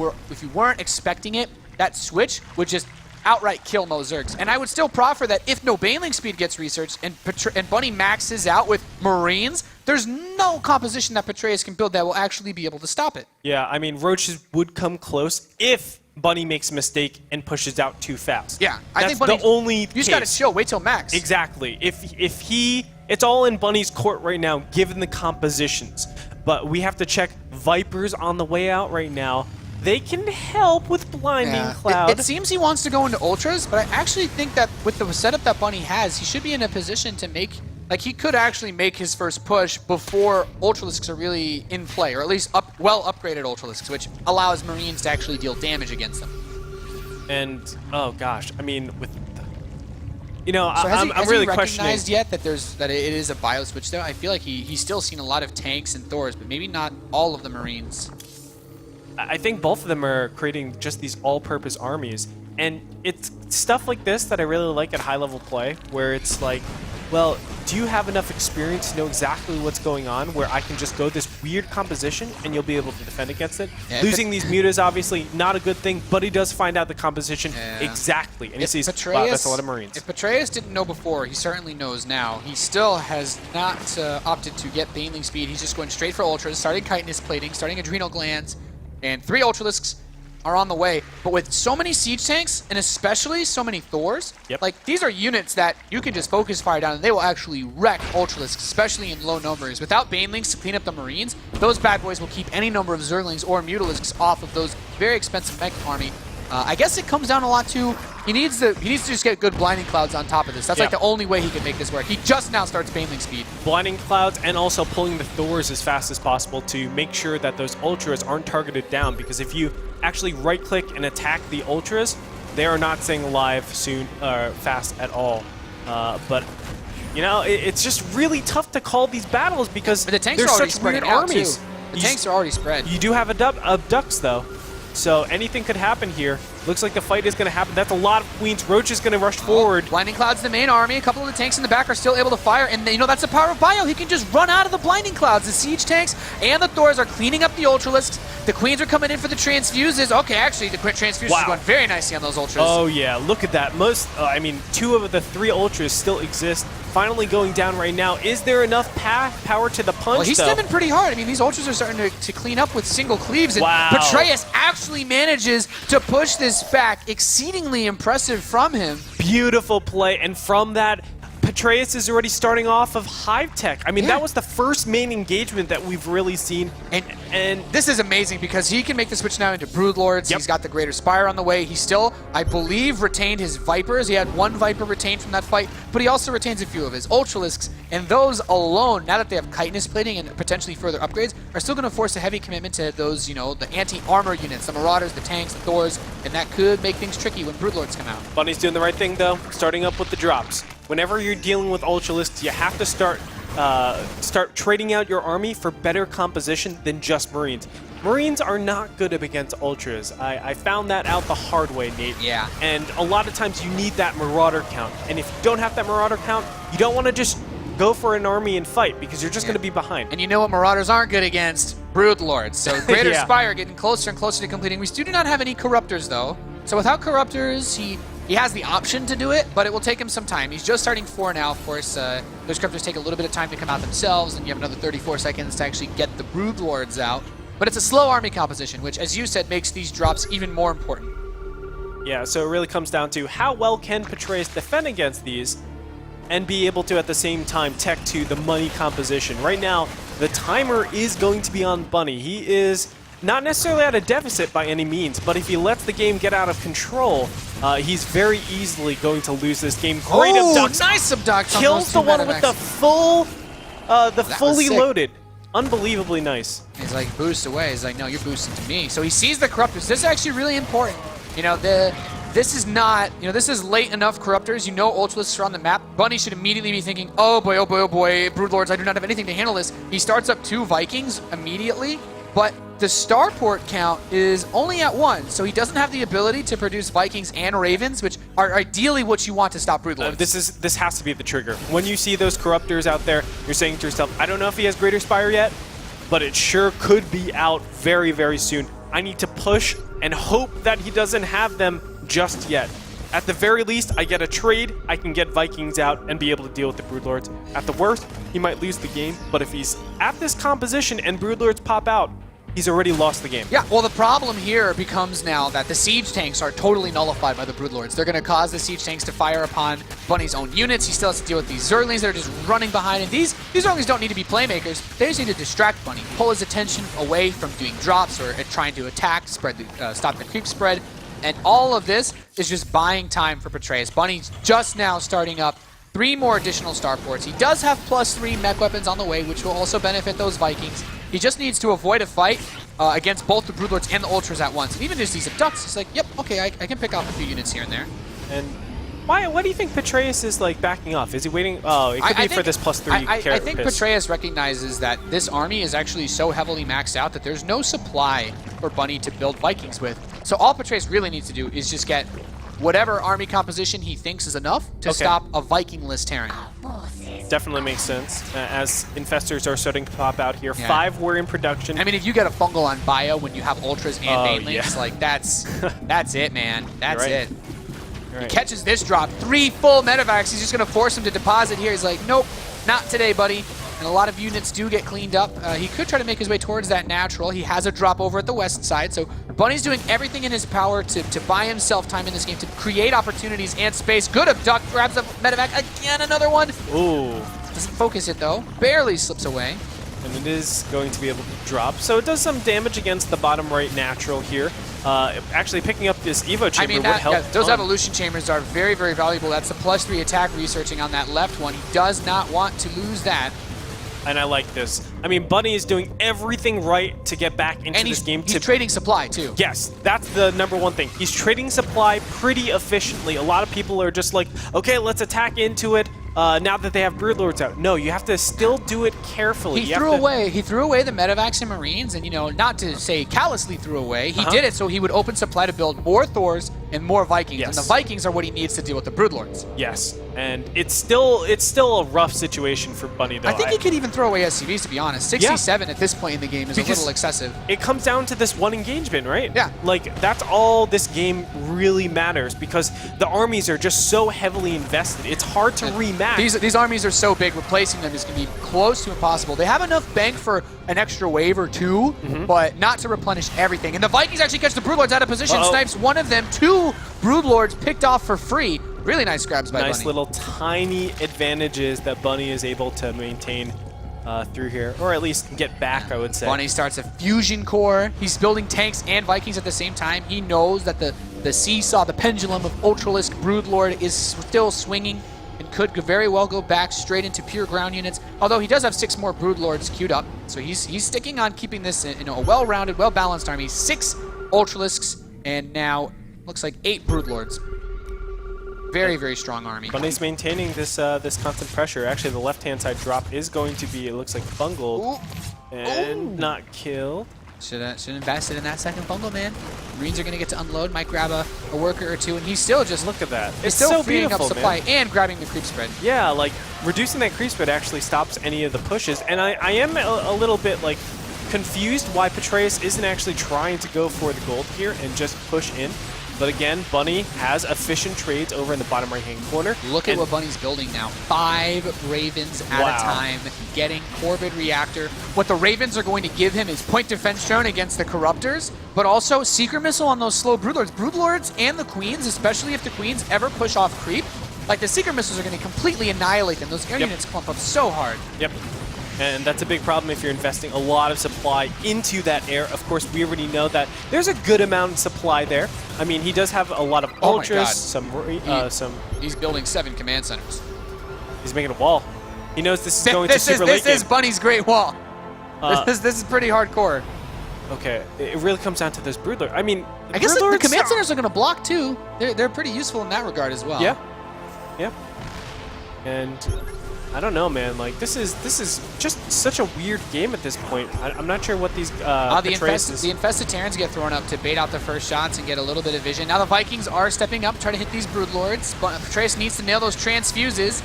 weren't expecting it, that switch would just outright kill most Zergs. And I would still proffer that if no Baneling speed gets researched and Bunny maxes out with Marines, there's no composition that Petraeus can build that will actually be able to stop it. Yeah, I mean, roaches would come close if Bunny makes a mistake and pushes out too fast. Yeah, I think the only you just gotta chill, wait till max. Exactly. It's all in Bunny's court right now, given the compositions. But we have to check Vipers on the way out right now. They can help with Blinding Cloud. It seems he wants to go into Ultras, but I actually think that with the setup that Bunny has, he should be in a position to make, like he could actually make his first push before Ultralisks are really in play, or at least well upgraded Ultralisks, which allows Marines to actually deal damage against them. And, oh gosh, I mean, with, you know, so I'm really questioning. Has he recognized yet that it is a bio switch though? I feel like he's still seen a lot of tanks and Thors, but maybe not all of the Marines. I think both of them are creating just these all-purpose armies, and it's stuff like this that I really like at high-level play, where it's like, well, do you have enough experience to know exactly what's going on, where I can just go this weird composition and you'll be able to defend against it? Yeah, Losing these mutas, obviously, not a good thing, but he does find out the composition exactly, and he sees, wow, that's a lot of Marines. If Petraeus didn't know before, he certainly knows now. He still has not opted to get Baneling speed. He's just going straight for Ultras, starting chitinous plating, starting adrenal glands, and 3 Ultralisks are on the way. But with so many siege tanks, and especially so many Thors, like these are units that you can just focus fire down and they will actually wreck Ultralisks, especially in low numbers. Without Banelings to clean up the Marines, those bad boys will keep any number of Zerglings or Mutalisks off of those very expensive mech army. I guess it comes down a lot to he needs to just get good Blinding Clouds on top of this. That's like the only way he can make this work. He just now starts Baneling speed. Blinding Clouds and also pulling the Thors as fast as possible to make sure that those Ultras aren't targeted down, because if you actually right-click and attack the Ultras, they are not staying alive soon fast at all. But you know, it's just really tough to call these battles because the tanks they're are already such weird spread out armies. too. The tanks are already spread. You do have abducts though. So anything could happen here. Looks like the fight is going to happen. That's a lot of Queens. Roach is going to rush forward. Blinding Cloud's the main army. A couple of the tanks in the back are still able to fire. And, you know, that's the power of Bio. He can just run out of the Blinding Clouds. The siege tanks and the Thors are cleaning up the Ultralisks. The Queens are coming in for the transfuses. Okay, actually, the transfuses are going very nicely on those Ultras. Oh, yeah. Look at that. I mean, 2 of the 3 Ultras still exist. Finally going down right now. Is there enough power to the punch, Well, he's stimming pretty hard. I mean, these Ultras are starting to clean up with single cleaves. And Petraeus actually manages to push this back. Exceedingly impressive from him. Beautiful play. And from that, Petraeus is already starting off of Hive Tech. I mean, that was the first main engagement that we've really seen. And this is amazing because he can make the switch now into Broodlords. He's got the Greater Spire on the way. He still, I believe, retained his Vipers. He had 1 Viper retained from that fight, but he also retains a few of his Ultralisks. And those alone, now that they have chitinous plating and potentially further upgrades, are still going to force a heavy commitment to those, you know, the anti-armor units, the Marauders, the tanks, the Thors, and that could make things tricky when Broodlords come out. Bunny's doing the right thing, though, starting up with the drops. Whenever you're dealing with Ultralisks, you have to start trading out your army for better composition than just Marines. Marines are not good up against Ultras. I found that out the hard way, Nate. Yeah. And a lot of times you need that Marauder count. And if you don't have that Marauder count, you don't want to just go for an army and fight because you're just going to be behind. And you know what Marauders aren't good against? Broodlords. So Greater Spire getting closer and closer to completing. We still do not have any Corruptors, though. So without Corruptors, he He has the option to do it, but it will take him some time. He's just starting 4 now, of course. Those corruptors take a little bit of time to come out themselves, and you have another 34 seconds to actually get the Broodlords out. But it's a slow army composition, which, as you said, makes these drops even more important. Yeah, so it really comes down to how well can Petraeus defend against these and be able to, at the same time, tech to the money composition. Right now, the timer is going to be on Bunny. He is not necessarily at a deficit by any means, but if he lets the game get out of control, he's very easily going to lose this game. Great abducts. Nice abduct. Kills the one with the full, fully sick. loaded. Unbelievably nice. He's like, boost away. He's like, no, you're boosting to me. So he sees the corruptors. This is actually really important. You know, this is not, you know, this is late enough corruptors. You know Ultralisks are on the map. Bunny should immediately be thinking, oh boy, oh boy, oh boy, Broodlords, I do not have anything to handle this. He starts up 2 Vikings immediately, but the starport count is only at 1, so he doesn't have the ability to produce Vikings and Ravens, which are ideally what you want to stop Broodlords. This has to be the trigger. When you see those corruptors out there, you're saying to yourself, I don't know if he has Greater Spire yet, but it sure could be out very, very soon. I need to push and hope that he doesn't have them just yet. At the very least, I get a trade, I can get Vikings out and be able to deal with the Broodlords. At the worst, he might lose the game, but if he's at this composition and Broodlords pop out, he's already lost the game. Yeah, well, the problem here becomes now that the siege tanks are totally nullified by the Broodlords. They're going to cause the siege tanks to fire upon Bunny's own units. He still has to deal with these Zerglings that are just running behind. And these Zerglings don't need to be playmakers. They just need to distract Bunny, pull his attention away from doing drops or trying to attack, spread the, stop the creep spread. And all of this is just buying time for Petraeus. Bunny's just now starting up 3 more additional starports. He does have +3 mech weapons on the way, which will also benefit those Vikings. He just needs to avoid a fight against both the Broodlords and the Ultras at once. And even just these abducts, he's like, yep, okay, I can pick off a few units here and there. And why do you think Petraeus is like backing off? Is he waiting? Oh, it could be for this +3 carrot. I think Petraeus recognizes that this army is actually so heavily maxed out that there's no supply for Bunny to build Vikings with. So all Petraeus really needs to do is just get whatever army composition he thinks is enough to stop a Viking-less Terran. Definitely makes sense. As infestors are starting to pop out here. 5 were in production. I mean, if you get a fungal on bio when you have ultras and banelings, like that's it, man. That's it. He catches this drop. 3 full medevacs. He's just going to force him to deposit here. He's like, nope, not today, buddy. And a lot of units do get cleaned up. He could try to make his way towards that natural. He has a drop over at the west side, so Bunny's doing everything in his power to buy himself time in this game, to create opportunities and space. Good abduct, grabs a medevac, again another one. Ooh. Doesn't focus it though, barely slips away. And it is going to be able to drop. So it does some damage against the bottom right natural here. Actually picking up this Evo chamber would help. Yeah, those evolution chambers are very, very valuable. That's the +3 attack researching on that left one. He does not want to lose that. And I like this. I mean, Bunny is doing everything right to get back into this game. He's trading supply, too. Yes, that's the #1 thing. He's trading supply pretty efficiently. A lot of people are just like, okay, let's attack into it now that they have Broodlords out. No, you have to still do it carefully. He threw away the medevacs and Marines, and, you know, not to say callously threw away. He did it so he would open supply to build more Thors and more Vikings. Yes. And the Vikings are what he needs to deal with the Broodlords. Yes, and it's still a rough situation for Bunny, though. I think he could even throw away SCVs, to be honest. 67 at this point in the game is a little excessive. It comes down to this one engagement, right? Yeah. Like, that's all this game really matters, because the armies are just so heavily invested. It's hard to rematch. These armies are so big, replacing them is going to be close to impossible. They have enough bank for an extra wave or 2, but not to replenish everything. And the Vikings actually catch the Broodlords out of position, snipes one of them. 2 Broodlords picked off for free. Really nice grabs by Bunny. Nice little tiny advantages that Bunny is able to maintain through here, or at least get back, I would say. Bunny starts a fusion core. He's building tanks and Vikings at the same time. He knows that the seesaw, the pendulum of Ultralisk Broodlord is still swinging and could very well go back straight into pure ground units, although he does have 6 more Broodlords queued up. So he's sticking on keeping this in a well-rounded, well-balanced army. 6 Ultralisks, and now looks like 8 Broodlords. Very, very strong army. Bunny's maintaining this this constant pressure. Actually, the left-hand side drop is going to be, it looks like, bungled and not killed. Should invested in that second bungle, man. Marines are going to get to unload. Might grab a worker or 2, and he's still just... Look at that. He's still so freeing up supply, man. And grabbing the creep spread. Yeah, like, reducing that creep spread actually stops any of the pushes. And I am a little bit, like, confused why Petraeus isn't actually trying to go for the gold here and just push in. But again, Bunny has efficient trades over in the bottom right-hand corner. Look at what Bunny's building now. 5 Ravens at a time, getting Corvid Reactor. What the Ravens are going to give him is point defense drone against the Corruptors, but also Seeker Missile on those slow Broodlords. Broodlords and the Queens, especially if the Queens ever push off creep, like the Seeker Missiles are going to completely annihilate them. Those air units clump up so hard. Yep. And that's a big problem if you're investing a lot of supply into that air. Of course, we already know that there's a good amount of supply there. I mean, he does have a lot of ultras, some. He's building 7 command centers. He's making a wall. He knows this is going to super late game. This is Bunny's Great Wall. This is pretty hardcore. Okay, it really comes down to this Broodlord. I mean, I guess the command centers are going to block too. They're pretty useful in that regard as well. Yeah. Yeah. And I don't know, man. Like this is just such a weird game at this point. I'm not sure what these the infested Terrans get thrown up to bait out the first shots and get a little bit of vision. Now the Vikings are stepping up, trying to hit these Broodlords. But Petraeus needs to nail those transfuses.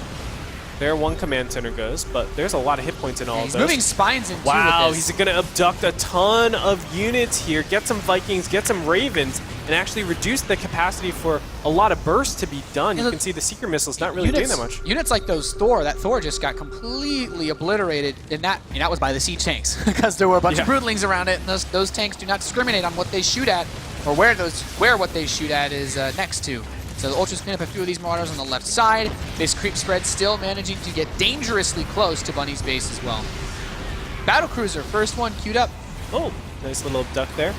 There, one command center goes, but there's a lot of hit points in all of those. He's moving spines in too Wow, with this. he's going to abduct a ton of units here, get some Vikings, get some Ravens, and actually reduce the capacity for a lot of bursts to be done. You can see the Seeker Missile's not really doing that much. Units like those Thor, that Thor just got completely obliterated, and that was by the siege tanks, because there were a bunch of Broodlings around it, and those tanks do not discriminate on what they shoot at, or where what they shoot at is next to. So the Ultras clean up a few of these Marauders on the left side. This creep spread still managing to get dangerously close to Bunny's base as well. Battlecruiser, first one queued up. Oh, nice little duck there.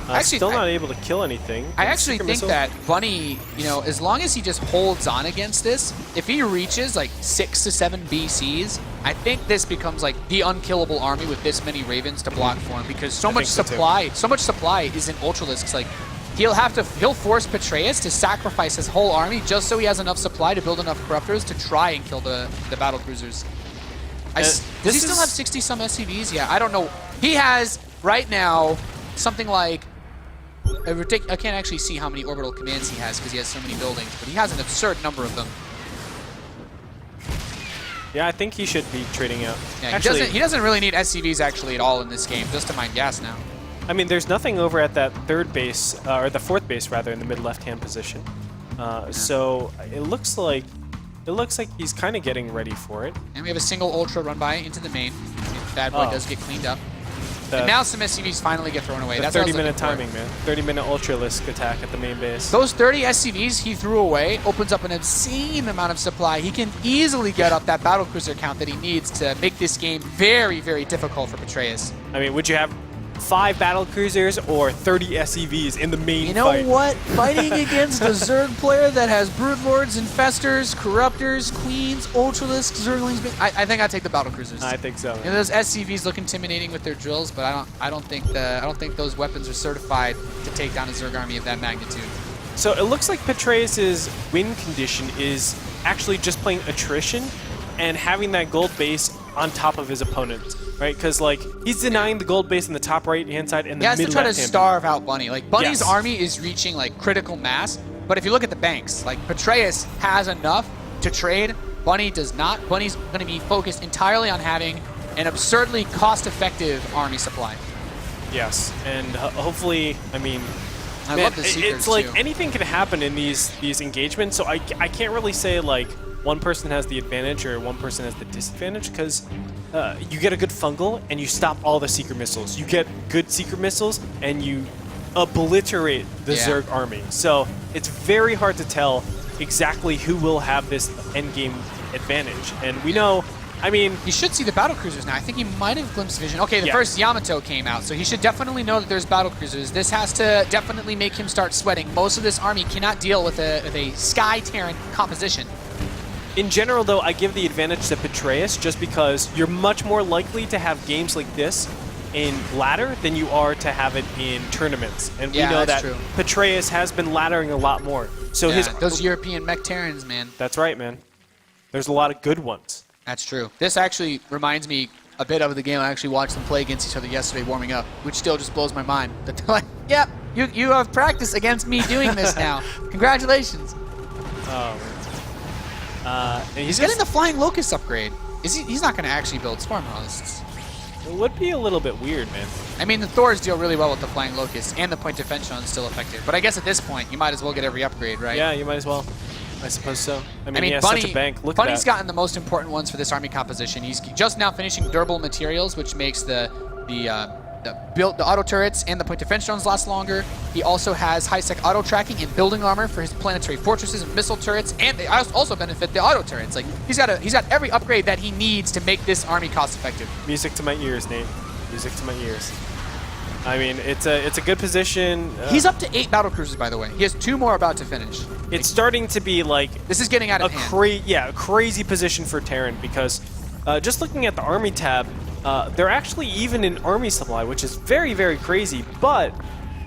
Actually, still not able to kill anything. I actually think that Bunny, as long as he just holds on against this, if he reaches like 6 to 7 BCs, I think this becomes like the unkillable army with this many Ravens to block for him, because so much supply is in Ultralisks. Like he'll force Petraeus to sacrifice his whole army just so he has enough supply to build enough Corruptors to try and kill the Battlecruisers. Does he still have 60 some SCVs? Yeah, I don't know. He has right now something like I can't actually see how many orbital commands he has because he has so many buildings, but he has an absurd number of them. Yeah, I think he should be trading out. Yeah, actually, he doesn't really need SCVs actually at all in this game, just to mine gas now. I mean, there's nothing over at that third base, or the fourth base rather, in the mid left-hand position. So it looks like he's kind of getting ready for it. And we have a single Ultra run by into the main. Bad boy does get cleaned up. And now some SCVs finally get thrown away. That's 30-minute timing, man. 30-minute Ultralisk attack at the main base. Those 30 SCVs he threw away opens up an obscene amount of supply. He can easily get up that battlecruiser count that he needs to make this game very, very difficult for Petraeus. I mean, would you have 5 battlecruisers or 30 SCVs in the main You know fight? what? Fighting against a Zerg player that has Broodlords, Infestors, Corruptors, Queens, Ultralisks, Zerglings, I think I'd take the battlecruisers. I think so. Those SCVs look intimidating with their drills, but I don't think those weapons are certified to take down a Zerg army of that magnitude. So it looks like Petraeus' win condition is actually just playing attrition and having that gold base on top of his opponent, right? Because like he's denying the gold base in the top right-hand side and the mid left-hand. He has to try to starve out Bunny. Like Bunny's army is reaching like critical mass, but if you look at the banks, like Petraeus has enough to trade. Bunny does not. Bunny's going to be focused entirely on having an absurdly cost-effective army supply. Yes, and hopefully, I mean, I love the Seekers it's like too. anything can happen in these engagements. So I can't really say like one person has the advantage or one person has the disadvantage, because you get a good fungal and you stop all the Seeker Missiles. You get good Seeker Missiles and you obliterate the Zerg army. So it's very hard to tell exactly who will have this endgame advantage. And we know, I mean, you should see the battlecruisers now. I think he might have glimpsed vision. Okay, the first Yamato came out, so he should definitely know that there's battlecruisers. This has to definitely make him start sweating. Most of this army cannot deal with a Sky Terran composition. In general, though, I give the advantage to Petraeus just because you're much more likely to have games like this in ladder than you are to have it in tournaments. And we know that Petraeus has been laddering a lot more. So those European mech Terrans, man. That's right, man. There's a lot of good ones. That's true. This actually reminds me a bit of the game I actually watched them play against each other yesterday warming up, which still just blows my mind. That they're like, yep, you have practice against me doing this now. Congratulations. And he's getting the Flying Locust upgrade. He's not going to actually build Swarm Hosts. It would be a little bit weird, man. I mean, the Thors deal really well with the Flying Locust, and the Point Defense Drone is still effective. But I guess at this point, you might as well get every upgrade, right? Yeah, you might as well. I suppose so. I mean, he has Bunny, such a bank. Look Bunny's at that. gotten the most important ones for this army composition. He's just now finishing durable materials, which makes the auto turrets and the point defense drones last longer. He also has high-sec auto tracking and building armor for his planetary fortresses and missile turrets, and they also benefit the auto turrets. Like he's got every upgrade that he needs to make this army cost-effective. Music to my ears, Nate. Music to my ears. I mean, it's a good position. He's up to 8 battle cruisers, by the way. He has 2 more about to finish. It's starting to be like This is getting out of hand. a crazy position for Terran because just looking at the army tab, they're actually even in army supply, which is very, very crazy. But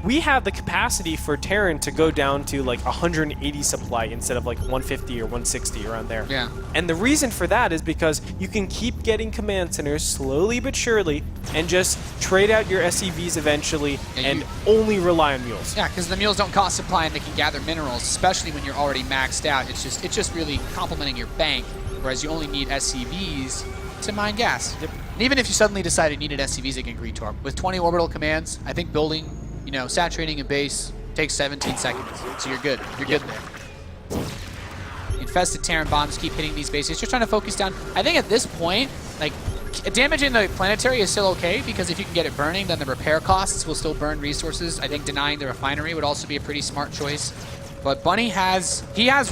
we have the capacity for Terran to go down to like 180 supply instead of like 150 or 160 around there. Yeah. And the reason for that is because you can keep getting command centers slowly but surely and just trade out your SCVs eventually and only rely on mules. Yeah, because the mules don't cost supply and they can gather minerals, especially when you're already maxed out. It's just really complementing your bank, whereas you only need SCVs to mine gas. Yep. And even if you suddenly decided you needed SCVs, they can retorp. With 20 orbital commands, I think building, saturating a base takes 17 seconds. So you're good. You're good there. Infested Terran bombs keep hitting these bases. Just trying to focus down. I think at this point, like, damaging the planetary is still okay because if you can get it burning, then the repair costs will still burn resources. I think denying the refinery would also be a pretty smart choice. But Bunny has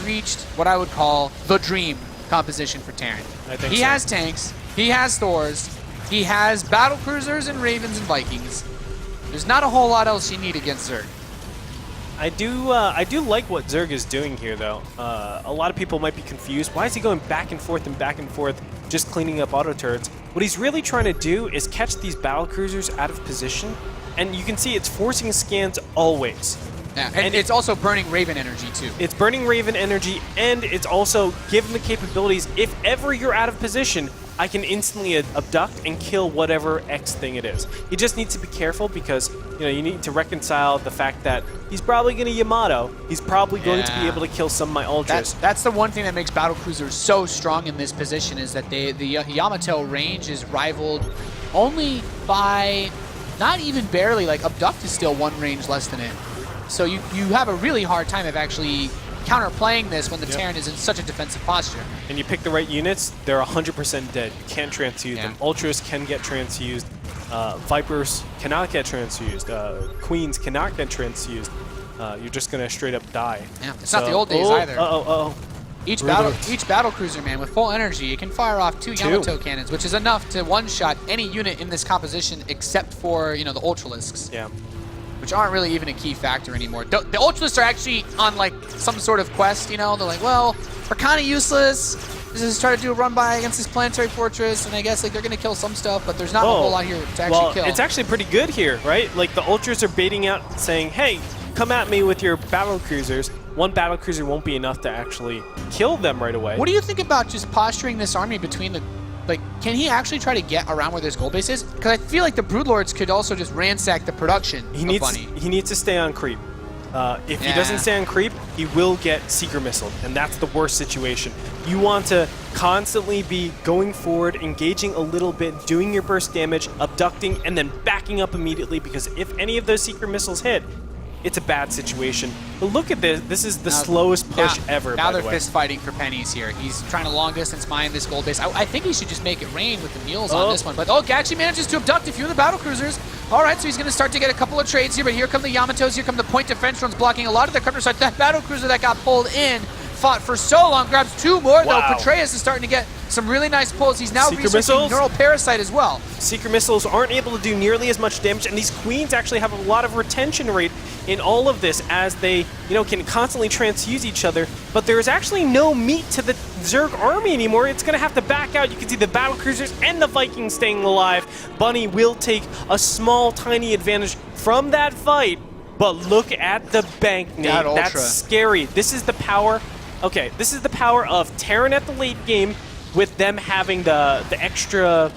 reached what I would call the dream composition for Terran. I think he so. has tanks, he has Thors, he has battle cruisers and Ravens and Vikings. There's not a whole lot else you need against Zerg. I do like what Zerg is doing here, though. A lot of people might be confused. Why is he going back and forth, just cleaning up auto turrets? What he's really trying to do is catch these battle cruisers out of position, and you can see it's forcing scans always. Yeah, and it's also burning Raven energy, too. It's burning Raven energy, and it's also given the capabilities, if ever you're out of position, I can instantly abduct and kill whatever X thing it is. He just needs to be careful because, you need to reconcile the fact that he's probably going to Yamato. He's probably going to be able to kill some of my ultras. That's the one thing that makes battle cruisers so strong in this position is that the Yamato range is rivaled only by, not even barely, like abduct is still 1 range less than it. So you have a really hard time of actually counterplaying this when the Terran is in such a defensive posture. And you pick the right units, they're 100% dead. You can't transfuse them. Ultras can get transfused. Vipers cannot get transfused. Queens cannot get transfused. You're just going to straight up die. Yeah, it's not the old days either. Each Brutal. battle cruiser, man, with full energy, it can fire off 2 Yamato cannons, which is enough to one-shot any unit in this composition except for, the Ultralisks. Yeah. Which aren't really even a key factor anymore. The Ultralisks are actually on, like, some sort of quest, They're like, well, we're kind of useless. Let's just try to do a run-by against this planetary fortress, and I guess, like, they're going to kill some stuff, but there's not a whole lot here to actually kill. It's actually pretty good here, right? Like, the Ultras are baiting out, saying, hey, come at me with your battle cruisers. 1 battle cruiser won't be enough to actually kill them right away. What do you think about just posturing this army between the... Like, can he actually try to get around where this gold base is? Because I feel like the Broodlords could also just ransack the production of Bunny. He needs to stay on creep. If he doesn't stay on creep, he will get Seeker Missiled, and that's the worst situation. You want to constantly be going forward, engaging a little bit, doing your burst damage, abducting, and then backing up immediately, because if any of those Seeker Missiles hit, it's a bad situation. But look at this. This is the slowest push ever, Now by they're the way. fist fighting for pennies here. He's trying to long distance mine this gold base. I think he should just make it rain with the mules on this one. But Gachi manages to abduct a few of the battle cruisers. All right, so he's going to start to get a couple of trades here. But here come the Yamatos. Here come the point defense drones blocking a lot of the counterside. That battle cruiser that got pulled in fought for so long. Grabs 2 more, though. Petraeus is starting to get some really nice pulls. He's now researching Neural Parasite as well. Seeker Missiles aren't able to do nearly as much damage, and these Queens actually have a lot of retention rate in all of this as they, can constantly transfuse each other. But there's actually no meat to the Zerg army anymore. It's going to have to back out. You can see the battle cruisers and the Vikings staying alive. Bunny will take a small, tiny advantage from that fight. But look at the bank, Nate. That's scary. This is the power. Okay, this is the power of Terran at the late game with them having the extra,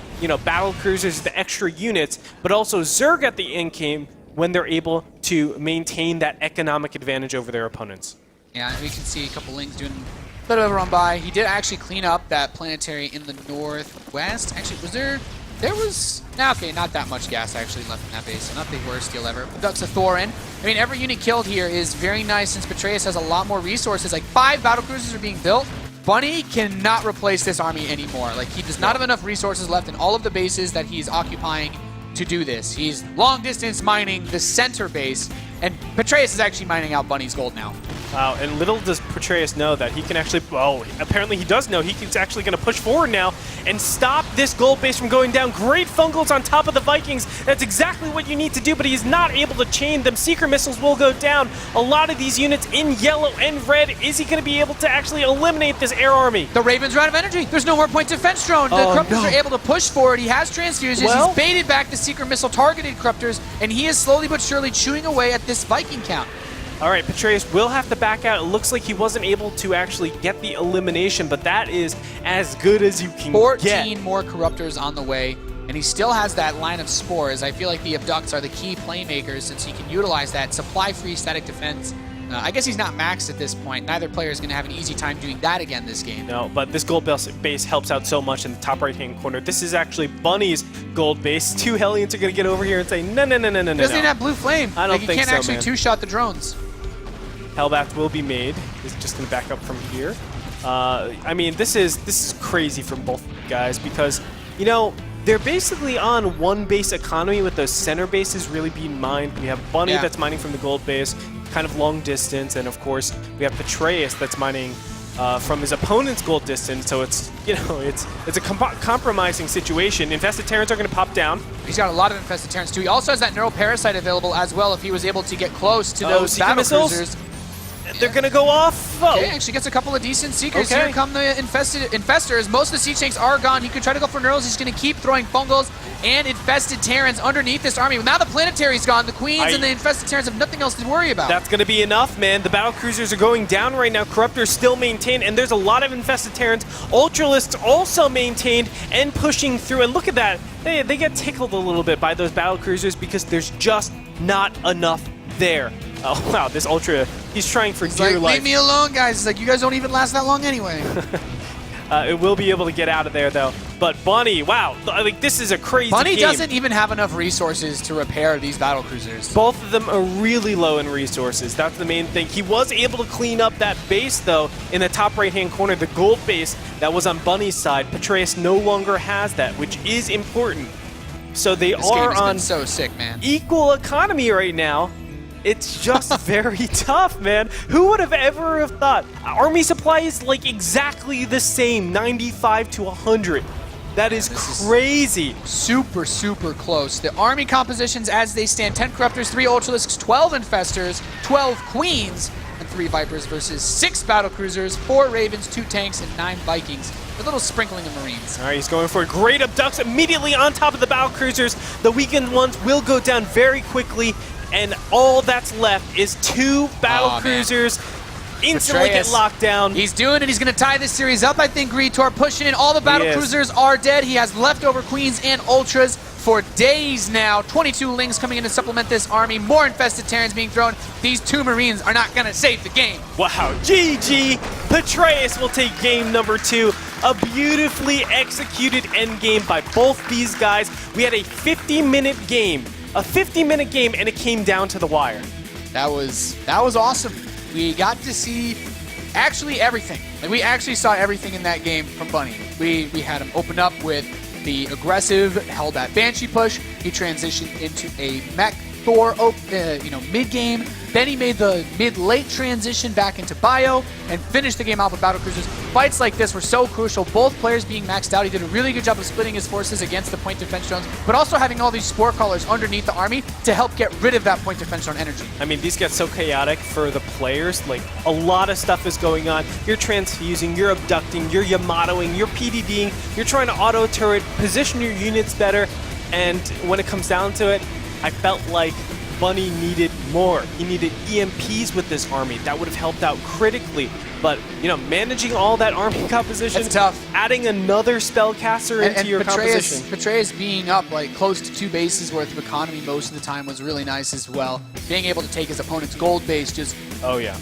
battle cruisers, the extra units, but also Zerg at the end game when they're able to maintain that economic advantage over their opponents. Yeah, we can see a couple Lings doing a bit of a run by. He did actually clean up that planetary in the northwest. Actually, was there There was, okay, not that much gas actually left in that base, so not the worst deal ever. Abducts a Thorin. I mean, every unit killed here is very nice since Petraeus has a lot more resources. Like 5 battlecruisers are being built. Bunny cannot replace this army anymore. Like, he does not have enough resources left in all of the bases that he's occupying to do this. He's long distance mining the center base, and Petraeus is actually mining out Bunny's gold now. Wow, and little does Petraeus know that he can actually, well, apparently he does know he's actually going to push forward now and stop this gold base from going down. Great fungals on top of the Vikings. That's exactly what you need to do, but he's not able to chain them. Seeker missiles will go down. A lot of these units in yellow and red. Is he going to be able to actually eliminate this air army? The Ravens are out of energy. There's no more point defense drone. The Corruptors are able to push forward. He has transfuses. He's baited back the Seeker missile targeted Corruptors, and he is slowly but surely chewing away at this Viking count. All right, Petraeus will have to back out. It looks like he wasn't able to actually get the elimination, but that is as good as you can 14 more Corruptors on the way, and he still has that line of spores. I feel like the Abducts are the key playmakers since he can utilize that supply-free static defense. I guess he's not maxed at this point. Neither player is going to have an easy time doing that again this game. No, but this gold base helps out so much in the top right-hand corner. This is actually Bunny's gold base. 2 Hellions are going to get over here and say, no. Doesn't even have blue flame. I don't think so, you can't actually two-shot the drones. Hellbat will be made. He's just going to back up from here. I mean, this is crazy from both guys because, you know, they're basically on one base economy with those center bases really being mined. We have Bunny that's mining from the gold base, kind of long distance, and of course we have Petraeus that's mining from his opponent's gold distance. So it's, you know, it's a compromising situation. Infested Terrans are going to pop down. He's got a lot of Infested Terrans too. He also has that Neural Parasite available as well if he was able to get close to those Seeker battlecruisers. They're going to go off. Okay, actually gets a couple of decent Seekers. Here come the Infestors. Most of the Siege Tanks are gone. He could try to go for Neurals. He's going to keep throwing Fungals and Infested Terrans underneath this army. Now the Planetary's gone. The Queens and the Infested Terrans have nothing else to worry about. That's going to be enough, man. The Battlecruisers are going down right now. Corruptors still maintained, and there's a lot of Infested Terrans. Ultralisks also maintained and pushing through. And look at that. They get tickled a little bit by those Battlecruisers because there's just not enough there. Oh, wow, this Ultra, he's trying for dear life. Leave me alone, guys. It's like, you guys don't even last that long anyway. It will be able to get out of there, though. But Bunny, wow, like, this is a crazy Bunny game. doesn't even have enough resources to repair these battlecruisers. Both of them are really low in resources. That's the main thing. He was able to clean up that base, though, in the top right-hand corner, the gold base that was on Bunny's side. Petraeus no longer has that, which is important. So they are on so sick, man. Equal economy right now. It's just very tough, man. Who would have ever have thought? Army supply is like exactly the same, 95 to 100. That is crazy. Super, super close. The army compositions as they stand, 10 Corruptors, 3 Ultralisks, 12 Infestors, 12 Queens, and 3 Vipers versus 6 Battlecruisers, 4 Ravens, 2 Tanks, and 9 Vikings. A little sprinkling of Marines. All right, he's going for a great Abducts immediately on top of the Battlecruisers. The weakened ones will go down very quickly. And all that's left is 2 Battlecruisers instantly get locked down. He's doing it. He's going to tie this series up, I think. Greetor pushing in. All the Battlecruisers are dead. He has leftover Queens and Ultras for days now. 22 Lings coming in to supplement this army. More Infested Terrans being thrown. These 2 Marines are not going to save the game. Wow, GG. Petraeus will take game number 2. A beautifully executed endgame by both these guys. We had a 50-minute game. A 50-minute game, and it came down to the wire. That was awesome. We got to see actually everything. Like, we actually saw everything in that game from Bunny. We had him open up with the aggressive Hellbat Banshee push. He transitioned into a Mech Thor mid-game. Then he made the mid-late transition back into Bio and finished the game out with Battlecruisers. Fights like this were so crucial. Both players being maxed out. He did a really good job of splitting his forces against the point defense drones, but also having all these Spore Callers underneath the army to help get rid of that point defense drone energy. I mean, these get so chaotic for the players. Like, a lot of stuff is going on. You're transfusing, you're abducting, you're Yamatoing, you're PDDing, you're trying to auto-turret, position your units better, and when it comes down to it, I felt like Bunny needed more. He needed EMPs with this army. That would have helped out critically. But, you know, managing all that army composition, that's tough. Adding another spellcaster into your composition. Petraeus being up like close to 2 bases worth of economy most of the time was really nice as well. Being able to take his opponent's gold base just... Oh, yeah.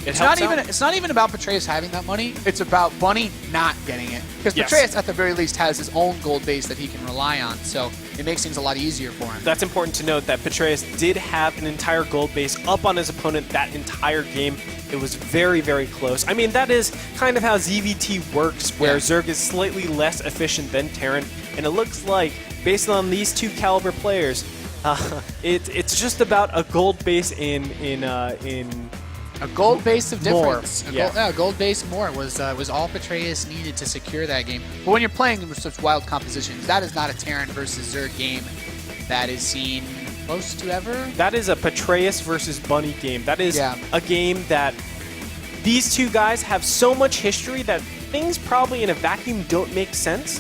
It It's not helps even. out. It's not even about Petraeus having that money. It's about Bunny not getting it. Because Yes. Petraeus, at the very least, has his own gold base that he can rely on. So it makes things a lot easier for him. That's important to note that Petraeus did have an entire gold base up on his opponent that entire game. It was very, very close. I mean, that is kind of how ZVT works, where Yeah. Zerg is slightly less efficient than Terran, and it looks like, based on these two caliber players, it's just about a gold base in A gold base of More, difference. yeah. A gold base more was all Petraeus needed to secure that game. But when you're playing with such wild compositions, that is not a Terran versus Zerg game that is seen close to ever. That is a Petraeus versus Bunny game. That is Yeah. a game that these two guys have so much history that things probably in a vacuum don't make sense.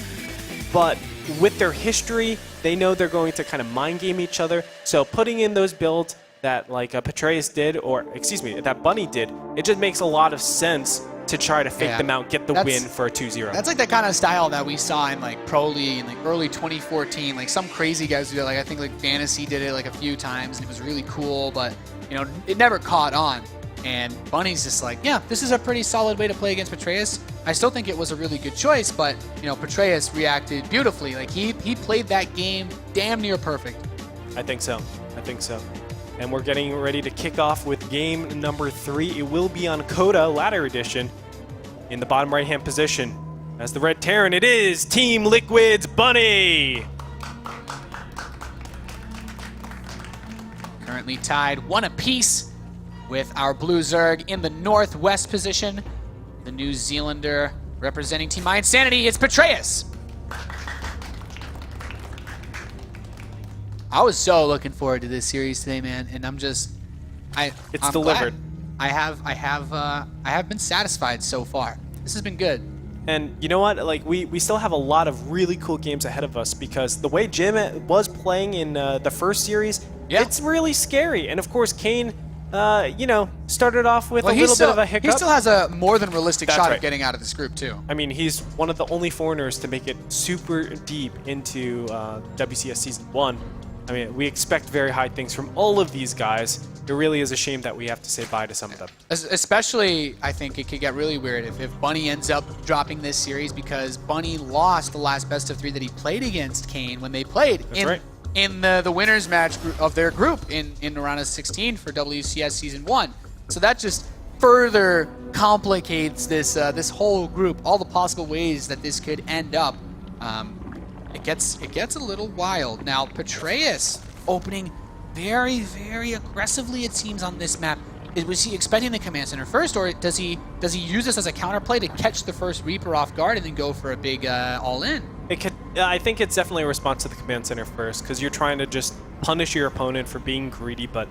But with their history, they know they're going to kind of mind game each other. So putting in those builds that like Petraeus did, or excuse me, that Bunny did, it just makes a lot of sense to try to fake Yeah. them out, get the That's- win for a 2-0. That's like the kind of style that we saw in like Pro League in like early 2014. Like some crazy guys do it. Like I think like Fantasy did it like a few times and it was really cool, but you know, it never caught on. And Bunny's just like, yeah, this is a pretty solid way to play against Petraeus. I still think it was a really good choice, but you know, Petraeus reacted beautifully. Like he played that game damn near perfect. I think so. I think so. And we're getting ready to kick off with game number 3. It will be on Coda Ladder Edition in the bottom right-hand position. As the Red Terran, it is Team Liquid's Bunny. Currently tied 1 apiece with our Blue Zerg in the northwest position. The New Zealander representing Team My Insanity, it's Petraeus. I was so looking forward to this series today, man, and I'm delivered. glad. I have been satisfied so far. This has been good. And you know what? Like we still have a lot of really cool games ahead of us because the way Jim was playing in the first series, Yeah. it's really scary. And of course, Kane, started off with a he little still, bit of a hiccup. He still has a more than realistic That's shot right. of getting out of this group too. I mean, he's one of the only foreigners to make it super deep into WCS Season 1. I mean, we expect very high things from all of these guys. It really is a shame that we have to say bye to some of them. Especially, I think it could get really weird if Bunny ends up dropping this series because Bunny lost the last best of 3 that he played against Kane when they played in the winners match of their group in round of 16 for WCS Season 1. So that just further complicates this whole group, all the possible ways that this could end up. It gets a little wild. Now, Petraeus opening very, very aggressively, it seems, on this map. Was he expecting the command center first, or does he use this as a counterplay to catch the first Reaper off guard and then go for a big all-in? I think it's definitely a response to the command center first because you're trying to just punish your opponent for being greedy, but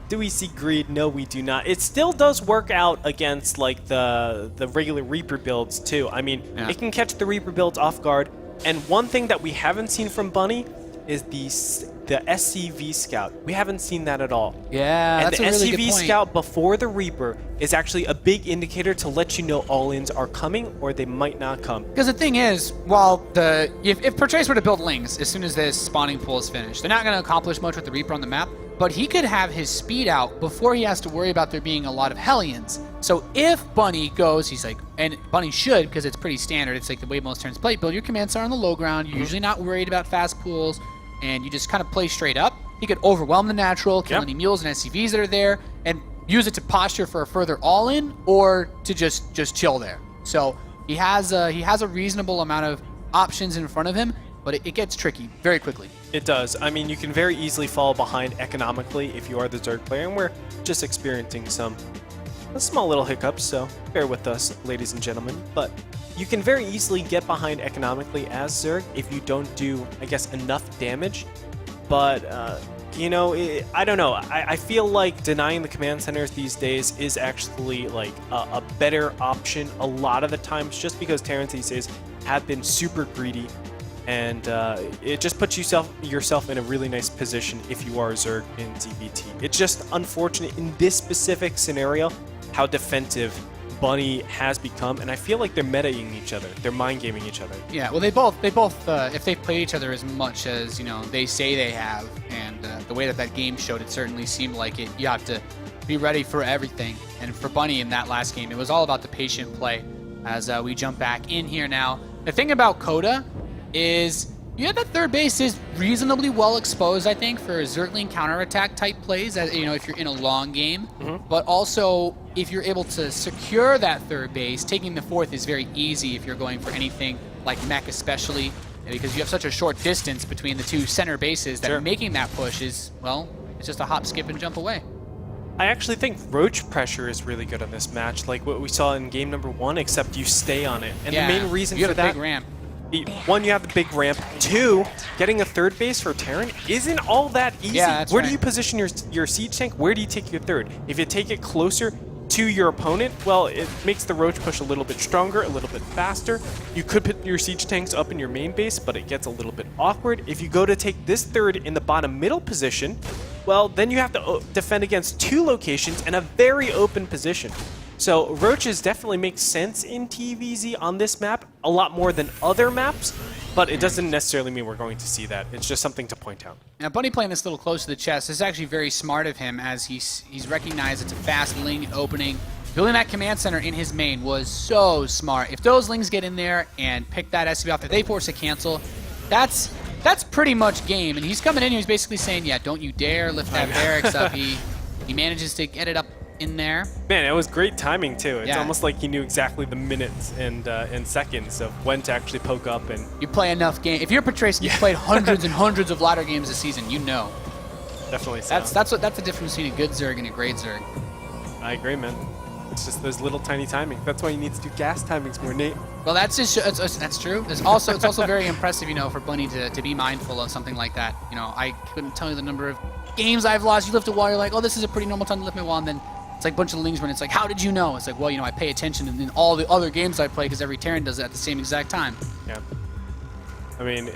do we see greed? No, we do not. It still does work out against like the regular Reaper builds too. I mean, it can catch the Reaper builds off guard. And one thing that we haven't seen from Bunny is the SCV Scout. We haven't seen that at all. Yeah, and that's the a really SCV good point. Scout before the Reaper is actually a big indicator to let you know all-ins are coming or they might not come. Because the thing is, while if Petraeus were to build Lings as soon as this spawning pool is finished, they're not going to accomplish much with the Reaper on the map, but he could have his speed out before he has to worry about there being a lot of Hellions. So if Bunny goes, he's like, and Bunny should, because it's pretty standard, it's like the way most turns play, build your command center on the low ground, you're usually not worried about fast pools, and you just kind of play straight up. He could overwhelm the natural, kill any mules and SCVs that are there, and use it to posture for a further all-in, or to just chill there. So he has a reasonable amount of options in front of him, but it gets tricky very quickly. It does. I mean, you can very easily fall behind economically if you are the Zerg player, and we're just experiencing some small little hiccups, so bear with us, ladies and gentlemen. But you can very easily get behind economically as Zerg if you don't do, I guess, enough damage. But, I don't know. I feel like denying the command centers these days is actually like a better option a lot of the times, just because Terrans these days have been super greedy. And it just puts yourself in a really nice position if you are Zerg in ZVT. It's just unfortunate in this specific scenario how defensive Bunny has become, and I feel like they're metaing each other. They're mind gaming each other. Yeah, well, they both, if they've played each other as much as they say they have, and the way that game showed, it certainly seemed like it. You have to be ready for everything. And for Bunny in that last game, it was all about the patient play. As we jump back in here now. The thing about Coda is that third base is reasonably well exposed, I think, for Zergling counterattack type plays, as, if you're in a long game. But also, if you're able to secure that third base, taking the fourth is very easy if you're going for anything like mech especially, because you have such a short distance between the two center bases that making that push is, well, it's just a hop, skip, and jump away. I actually think roach pressure is really good on this match, like what we saw in game number 1, except you stay on it. And the main reason you for have a that, big ramp. 1, you have the big ramp. 2, getting a third base for Terran isn't all that easy. Yeah, that's Where right. do you position your siege tank? Where do you take your third? If you take it closer to your opponent, well, it makes the roach push a little bit stronger, a little bit faster. You could put your siege tanks up in your main base, but it gets a little bit awkward. If you go to take this third in the bottom middle position, well, then you have to defend against 2 locations in a very open position. So roaches definitely make sense in TvZ on this map, a lot more than other maps, but it doesn't necessarily mean we're going to see that. It's just something to point out. Now, Bunny playing this little close to the chest is actually very smart of him, as he's recognized it's a fast ling opening. Building that command center in his main was so smart. If those lings get in there and pick that SCV off, if they force a cancel, that's pretty much game. And he's coming in here, he's basically saying, yeah, don't you dare lift that barracks up. He manages to get it up in there. Man, it was great timing too. It's Yeah. almost like he knew exactly the minutes and seconds of when to actually poke up. And You play enough games. If you're Petraeus and you've played hundreds and hundreds of ladder games this season, you know. definitely so. That's the difference between a good Zerg and a great Zerg. I agree, man. It's just those little tiny timing. That's why you need to do gas timings more, Nate. Well, that's true. It's also very impressive, for Bunny to be mindful of something like that. I couldn't tell you the number of games I've lost. You lift a wall, you're like, oh, this is a pretty normal time to lift my wall, and then it's like a bunch of lings when it's like, how did you know? It's like, well, I pay attention in all the other games I play because every Terran does it at the same exact time. Yeah. I mean,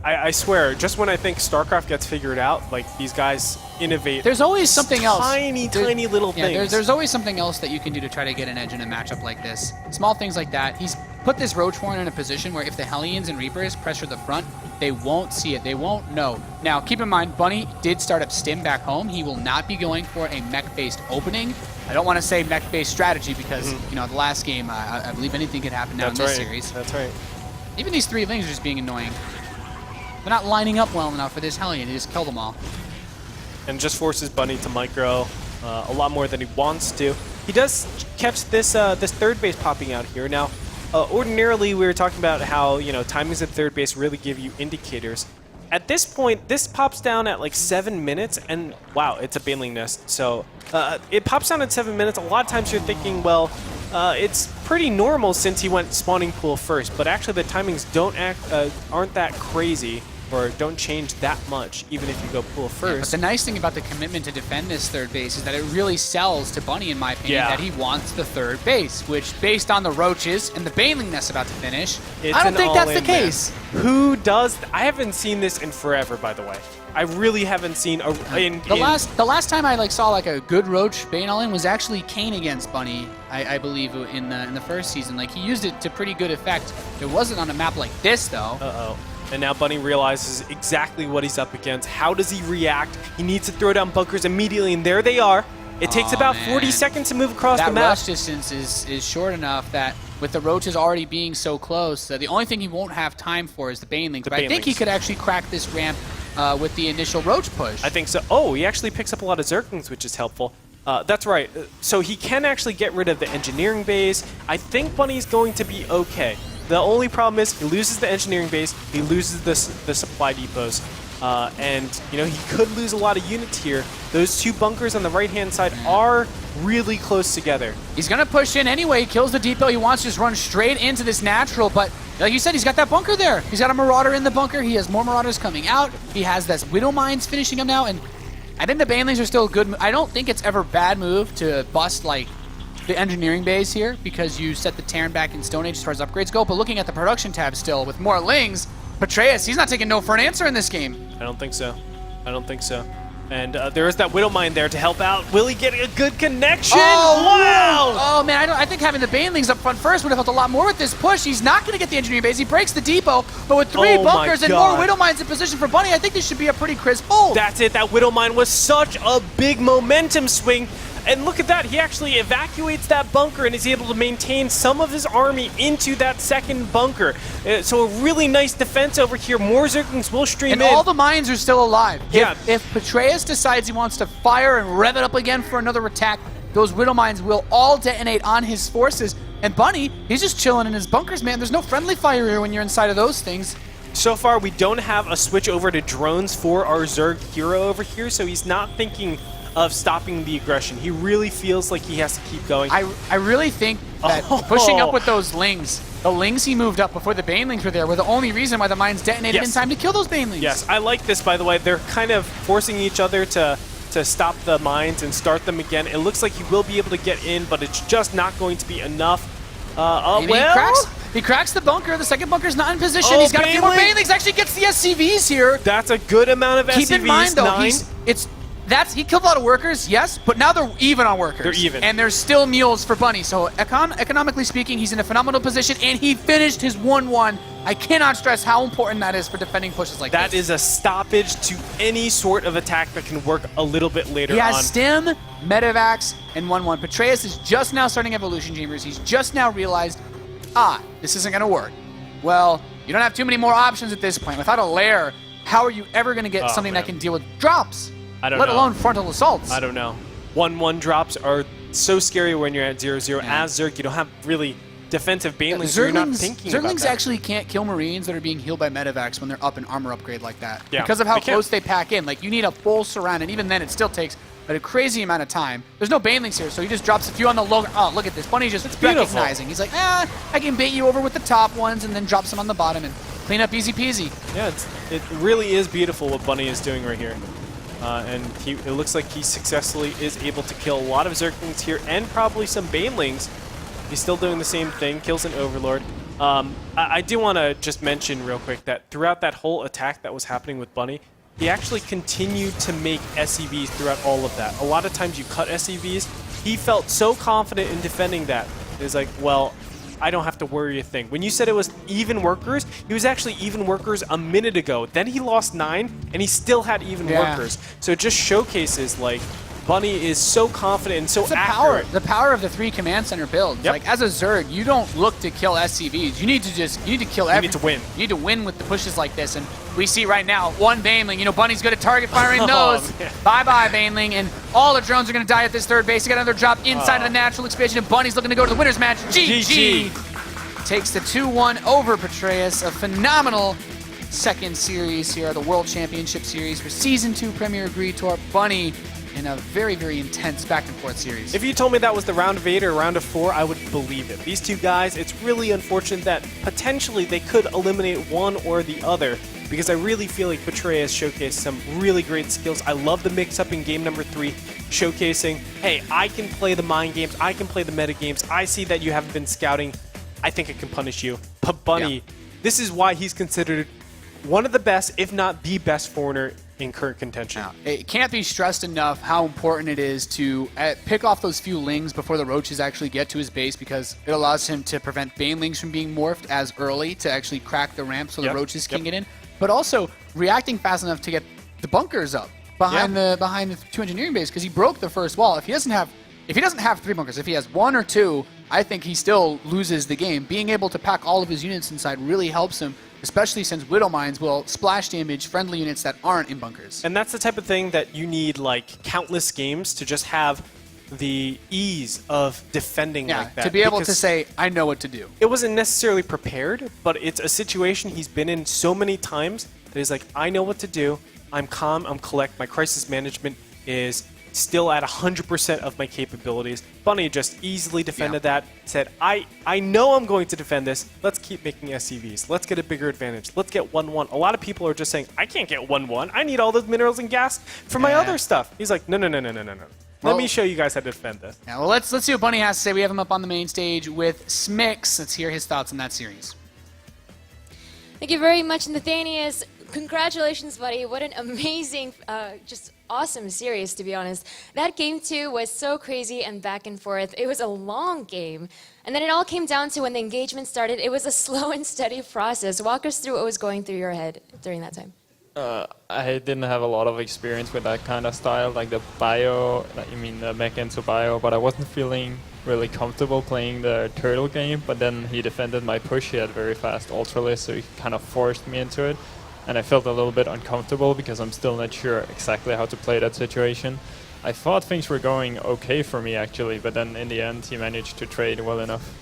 I swear, just when I think StarCraft gets figured out, like these guys innovate. There's always something else. Tiny little things. There's always something else that you can do to try to get an edge in a matchup like this. Small things like that. He's put this Roach Horn in a position where if the Hellions and Reapers pressure the front, they won't see it. They won't know. Now, keep in mind, Bunny did start up Stim back home. He will not be going for a mech-based opening. I don't want to say mech-based strategy because, the last game, I believe anything could happen now in this series. That's right. Even these 3 lings are just being annoying. They're not lining up well enough for this Hellion. They just kill them all. And just forces Bunny to micro a lot more than he wants to. He does catch this this third base popping out here. Now, ordinarily we were talking about how timings at third base really give you indicators. At this point, this pops down at like 7 minutes, and wow, it's a Baneling nest. So it pops down at 7 minutes. A lot of times you're thinking, well, it's pretty normal since he went spawning pool first, but actually the timings aren't that crazy, or don't change that much, even if you go pool first. Yeah, but the nice thing about the commitment to defend this third base is that it really sells to Bunny, in my opinion, that he wants the third base, which, based on the Roaches and the Baneling nest about to finish, I don't think that's the case. Who does? I haven't seen this in forever, by the way. I really haven't seen the last time I saw a good Roach Bane all-in was actually Kane against Bunny, I believe, in the first season. He used it to pretty good effect. It wasn't on a map like this, though. Uh-oh. And now Bunny realizes exactly what he's up against. How does he react? He needs to throw down bunkers immediately, and there they are. It takes about 40 seconds to move across the map. That rush distance is short enough that with the Roaches already being so close, the only thing he won't have time for is the Banelings. But I think he could actually crack this ramp with the initial Roach push. I think so. Oh, he actually picks up a lot of Zerglings, which is helpful. That's right. So he can actually get rid of the engineering base. I think Bunny's going to be okay. The only problem is he loses the engineering base, he loses the supply depots, and he could lose a lot of units here. Those 2 bunkers on the right-hand side are really close together. He's going to push in anyway. He kills the depot. He wants to just run straight into this natural, but like you said, he's got that bunker there. He's got a Marauder in the bunker. He has more Marauders coming out. He has this Widow Mines finishing him now, and I think the Banelings are still a good. I don't think it's ever a bad move to bust the engineering base here, because you set the Terran back in Stone Age as far as upgrades go, but looking at the production tab still with more lings, Petraeus, he's not taking no for an answer in this game. I don't think so. And there is that Widow Mine there to help out. Will he get a good connection? Oh, wow! Oh, man, I think having the Banelings up front first would have helped a lot more with this push. He's not going to get the engineering base. He breaks the depot, but with 3 Oh my bunkers and God. more Widow Mines in position for Bunny, I think this should be a pretty crisp hold. That's it. That Widow Mine was such a big momentum swing. And look at that. He actually evacuates that bunker and is able to maintain some of his army into that second bunker. So a really nice defense over here. More Zerglings will stream And in. all the mines are still alive. Yeah. If Petraeus decides he wants to fire and rev it up again for another attack, those Widow Mines will all detonate on his forces. And Bunny, he's just chilling in his bunkers, man. There's no friendly fire here when you're inside of those things. So far, we don't have a switch over to drones for our Zerg hero over here, so he's not thinking of stopping the aggression. He really feels like he has to keep going. I really think that pushing up with those Lings, the Lings he moved up before the Banelings were there, were the only reason why the mines detonated in time to kill those Banelings. Yes, I like this, by the way. They're kind of forcing each other to stop the mines and start them again. It looks like he will be able to get in, but it's just not going to be enough. Maybe he cracks the bunker. The second bunker's not in position. Oh, He's got a few more Baneling. Banelings. Actually gets the SCVs here. That's a good amount of SCVs. Keep in mind, though, 9. he killed a lot of workers, yes, but now they're even on workers. They're even. And there's still mules for Bunny. So economically speaking, he's in a phenomenal position, and he finished his 1-1. I cannot stress how important that is for defending pushes like That this. is a stoppage to any sort of attack that can work a little bit later He has on. Stim, Medivacs, and 1-1. Petraeus is just now starting Evolution Chambers. He's just now realized, this isn't going to work. Well, you don't have too many more options at this point. Without a lair, how are you ever going to get something that can deal with drops? I don't let know. alone frontal assaults. I don't know. 1-1 drops are so scary when you're at 0-0. As Zerg, you don't have really defensive Banelings, so you're not thinking about Zerglings that. actually can't kill Marines that are being healed by Medivacs when they're up in armor upgrade like that. Yeah, because of how they can't. close they pack in. Like, you need a full surround, and even then it still takes a crazy amount of time. There's no Banelings here, so he just drops a few on the low. Oh, look at this. Bunny's just beautiful. recognizing. He's like, I can bait you over with the top ones and then drop some on the bottom and clean up easy peasy. Yeah, it really is beautiful what Bunny is doing right here. And it looks like he successfully is able to kill a lot of Zerglings here and probably some Banelings. He's still doing the same thing, kills an Overlord. I do want to just mention real quick that throughout that whole attack that was happening with Bunny, he actually continued to make SCVs throughout all of that. A lot of times you cut SCVs. He felt so confident in defending that. It's like, well, I don't have to worry a thing. When you said it was even workers, he was actually even workers a minute ago. Then he lost 9, and he still had even workers. So it just showcases, like, Bunny is so confident and so accurate. The power of the 3 command center builds. Yep. Like, as a Zerg, you don't look to kill SCVs. You need to kill everything. need to win. You need to win with the pushes like this. And we see right now, 1 Baneling. You know, Bunny's good at target firing Oh, those. man. Bye-bye, Baneling. And all the drones are going to die at this third base. He got another drop inside of the natural expansion, and Bunny's looking to go to the winner's match. GG! Takes the 2-1 over Petraeus. A phenomenal second series here, the World Championship Series for Season 2 Premier Agreed Tour. Bunny in a very, very intense back-and-forth series. If you told me that was the round of 8 or round of 4, I would believe it. These two guys, it's really unfortunate that potentially they could eliminate one or the other, because I really feel like Petraeus showcased some really great skills. I love the mix-up in game number 3, showcasing, hey, I can play the mind games, I can play the meta games, I see that you haven't been scouting, I think I can punish you. But Bunny, this is why he's considered one of the best, if not the best foreigner in current contention. It can't be stressed enough how important it is to pick off those few Lings before the Roaches actually get to his base, because it allows him to prevent Banelings from being morphed as early to actually crack the ramp so the Roaches can get in, but also reacting fast enough to get the bunkers up behind the 2 engineering base, because he broke the first wall. If he doesn't have 3 bunkers, if he has 1 or 2, I think he still loses the game. Being able to pack all of his units inside really helps him, especially since Widow Mines will splash damage friendly units that aren't in bunkers. And that's the type of thing that you need, like, countless games to just have the ease of defending like that. To be able to Because say, I know what to do. it wasn't necessarily prepared, but it's a situation he's been in so many times that he's like, I know what to do. I'm calm, I'm collect. My crisis management is still at 100% of my capabilities. Bunny just easily defended that, said, I know I'm going to defend this. Let's keep making SCVs. Let's get a bigger advantage. Let's get 1-1. A lot of people are just saying, I can't get 1-1. I need all those minerals and gas for my other stuff. He's like, no. Let me show you guys how to defend this. Yeah, well, let's see what Bunny has to say. We have him up on the main stage with Smix. Let's hear his thoughts on that series. Thank you very much, Nathanius. Congratulations, buddy. What an amazing, just awesome series, to be honest. That game 2 was so crazy and back and forth. It was a long game. And then it all came down to when the engagement started, it was a slow and steady process. Walk us through what was going through your head during that time. I didn't have a lot of experience with that kind of style, like the bio, the mech into bio, but I wasn't feeling really comfortable playing the turtle game. But then he defended my push. He had very fast ultralisk, so he kind of forced me into it. And I felt a little bit uncomfortable because I'm still not sure exactly how to play that situation. I thought things were going okay for me actually, but then in the end he managed to trade well enough.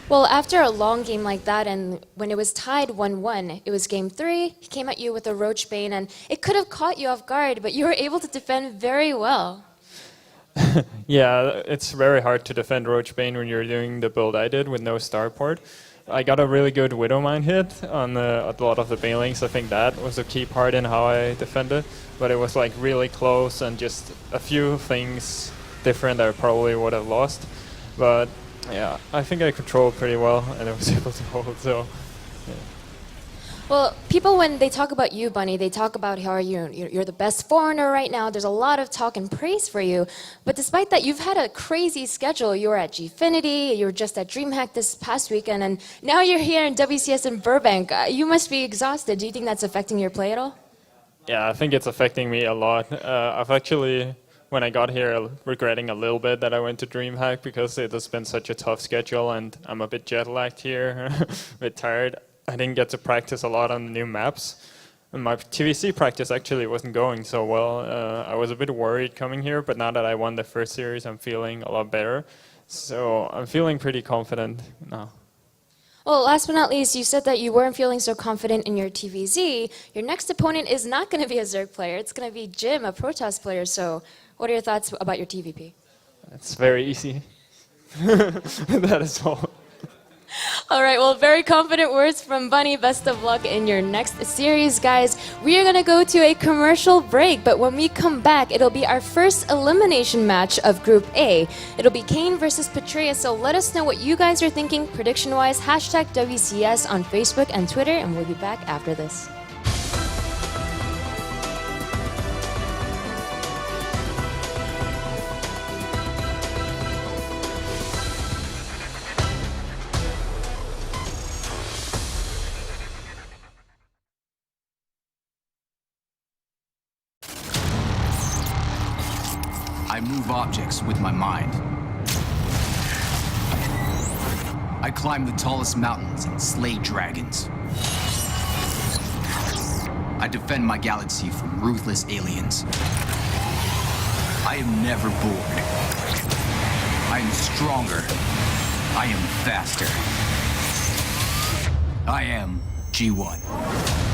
Well, after a long game like that, and when it was tied 1-1, it was game 3, he came at you with a Roach Bane, and it could have caught you off guard, but you were able to defend very well. Yeah, it's very hard to defend Roach Bane when you're doing the build I did with no starport. I got a really good Widowmine hit on a lot of the Banelings. I think that was a key part in how I defended, but it was like really close and just a few things different I probably would have lost. But yeah, I think I controlled pretty well and I was able to hold, so yeah. Well, people, when they talk about you, Bunny, they talk about how you're the best foreigner right now. There's a lot of talk and praise for you. But despite that, you've had a crazy schedule. You were at Gfinity, you were just at DreamHack this past weekend, and now you're here in WCS in Burbank. You must be exhausted. Do you think that's affecting your play at all? Yeah, I think it's affecting me a lot. I've actually, when I got here, regretting a little bit that I went to DreamHack because it has been such a tough schedule and I'm a bit jet lagged here, a bit tired. I didn't get to practice a lot on the new maps. And my TvZ practice actually wasn't going so well. I was a bit worried coming here, but now that I won the first series, I'm feeling a lot better. So I'm feeling pretty confident now. Well, last but not least, you said that you weren't feeling so confident in your TvZ. Your next opponent is not going to be a Zerg player. It's going to be Jim, a Protoss player. So what are your thoughts about your TVP? It's very easy. That is all. All right, well, very confident words from Bunny. Best of luck in your next series, guys. We are going to go to a commercial break, but when we come back, it'll be our first elimination match of Group A. It'll be Kane versus Petraeus, so let us know what you guys are thinking prediction-wise. Hashtag WCS on Facebook and Twitter, and we'll be back after this. I move objects with my mind. I climb the tallest mountains and slay dragons. I defend my galaxy from ruthless aliens. I am never bored. I am stronger. I am faster. I am G1.